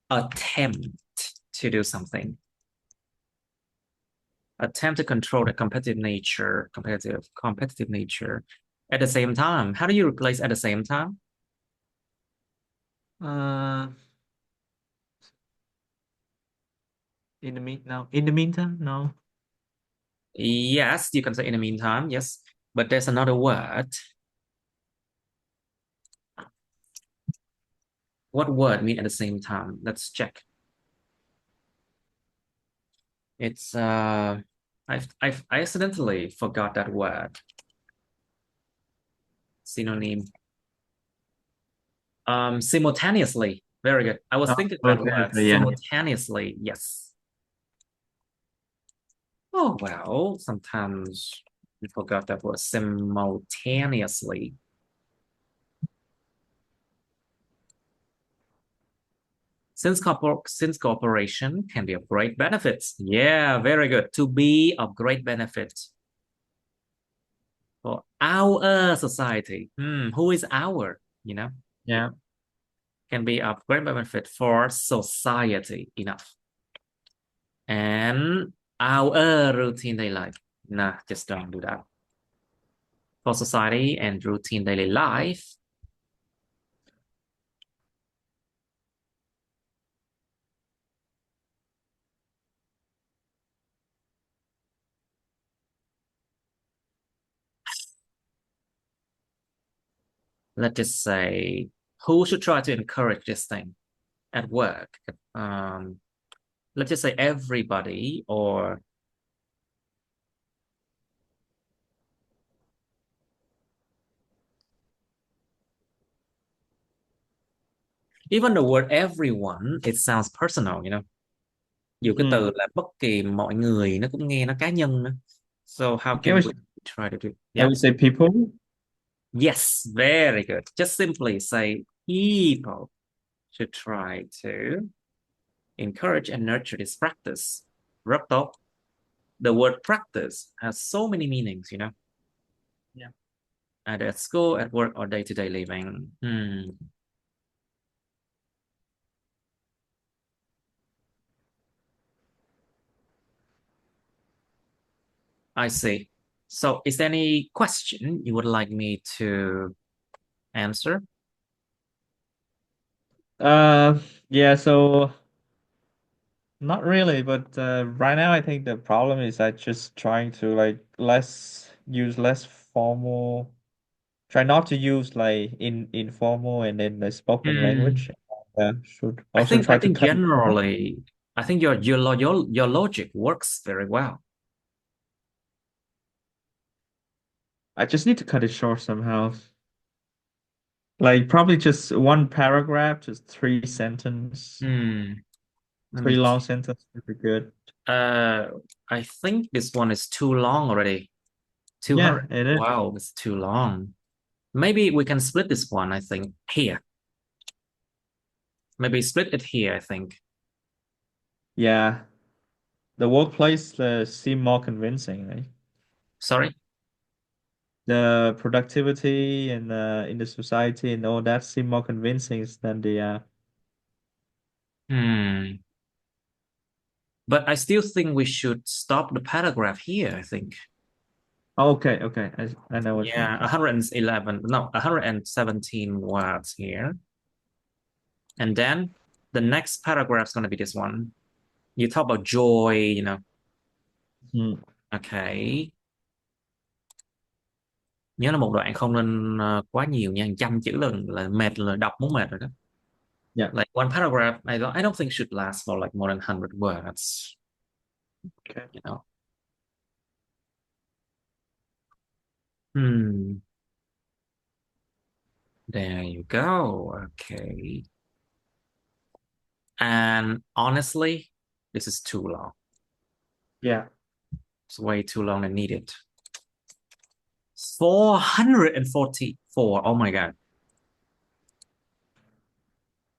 Attempt to do something. Attempt to control the competitive nature. At the same time, how do you replace at the same time? Uh, in the meantime, no. Yes, you can say in the meantime, yes, but there's another word. What word mean at the same time? Let's check. It's I accidentally forgot that word. Synonym. Simultaneously. Very good. I was Oh, thinking that okay. word So, yeah. simultaneously. Yes. Oh well, sometimes we forgot that word simultaneously. Since cooperation can be of great benefits. Yeah, very good. To be of great benefit for our society. Who is our? You know, Yeah. can be of great benefit for society. Enough. And our routine daily life. Nah, just don't do that. For society and routine daily life. Let's just say, who should try to encourage this thing at work? Let's just say everybody, or even the word everyone, it sounds personal, you know. Dù cái Hmm. từ là bất kỳ mọi người nó cũng nghe nó cá nhân nữa. So how Okay, can we try to do? I Yeah. would say people. Yes, very good. Just simply say people should try to encourage and nurture this practice. Rất tốt. The word practice has so many meanings, you know, Yeah. either at school, at work, or day-to-day living. I see. So is there any question you would like me to answer? Uh, yeah, so not really, but right now I think the problem is I just trying to like less formal, try not to use like in informal and then the spoken Hmm. language. Should also I try to think cut it short. generally, I think your logic works very well. I just need to cut it short somehow. Like probably just one paragraph, just Hmm. Let me three long see. sentence would be good. Uh, I think this one is too long already. 200. Yeah, it is. Wow, it's too long. Maybe we can split this one, I think, here. Maybe split it here, I think. Yeah, the workplace seem more convincing, right? Sorry? The productivity and in the society and all that seem more convincing than the Hmm. But I still think we should stop the paragraph here, I think. okay, okay. I know what you mean. Yeah, 111, no, 117 words here. And then the next paragraph is going to be this one. You talk about joy, you know. Hmm. Okay. Nhớ là một đoạn không nên quá nhiều nha, 100 chữ là mệt, là đọc muốn mệt rồi đó. Yeah. Like one paragraph, I don't think should last for like more than 100 words, Okay. you know. Hmm. There you go. Okay. And honestly, this is too long. Yeah. It's way too long and needed. 444. Oh my God.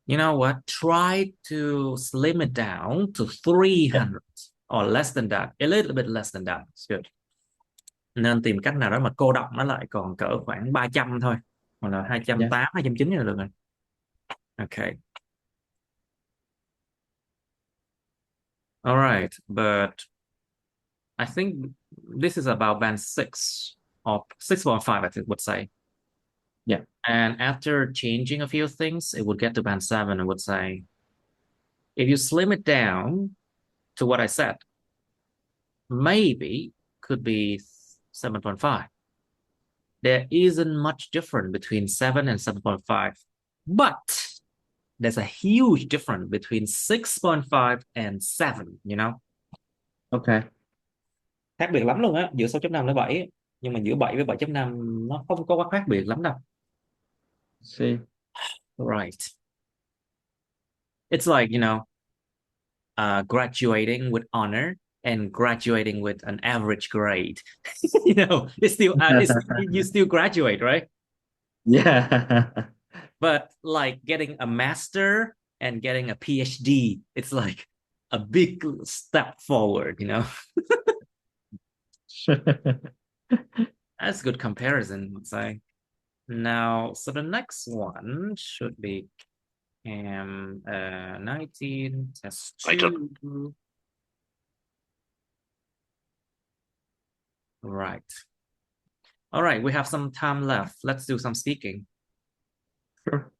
You know what? Try to slim it down to Yeah. 300 or less than that. A little bit less than that. It's good. Nên tìm cách nào đó mà cô đọng nó lại còn cỡ khoảng 300 thôi. Hoặc là 280, Yeah. 290 là được rồi. Okay. All right. But I think this is about band 6 or 6.5, I think would say. Yeah. And after changing a few things, it would get to band 7, I would say. If you slim it down to what I said, maybe could be 7.5. There isn't much difference between 7 and 7.5, but there's a huge difference between 6.5 and 7, you know? Okay. Khác biệt lắm luôn á, giữa 6.5 với 7. Nhưng mà giữa 7 với 7.5 nó không có quá khác biệt lắm đâu. See. Right. It's like, you know, graduating with honor and graduating with an average grade. You know, it's you still graduate, right? Yeah. But like getting a master and getting a PhD, it's like a big step forward, you know. That's a good comparison, let's say. Now, so the next one should be 19 test 2. Right. All right, we have some time left. Let's do some speaking. Sure.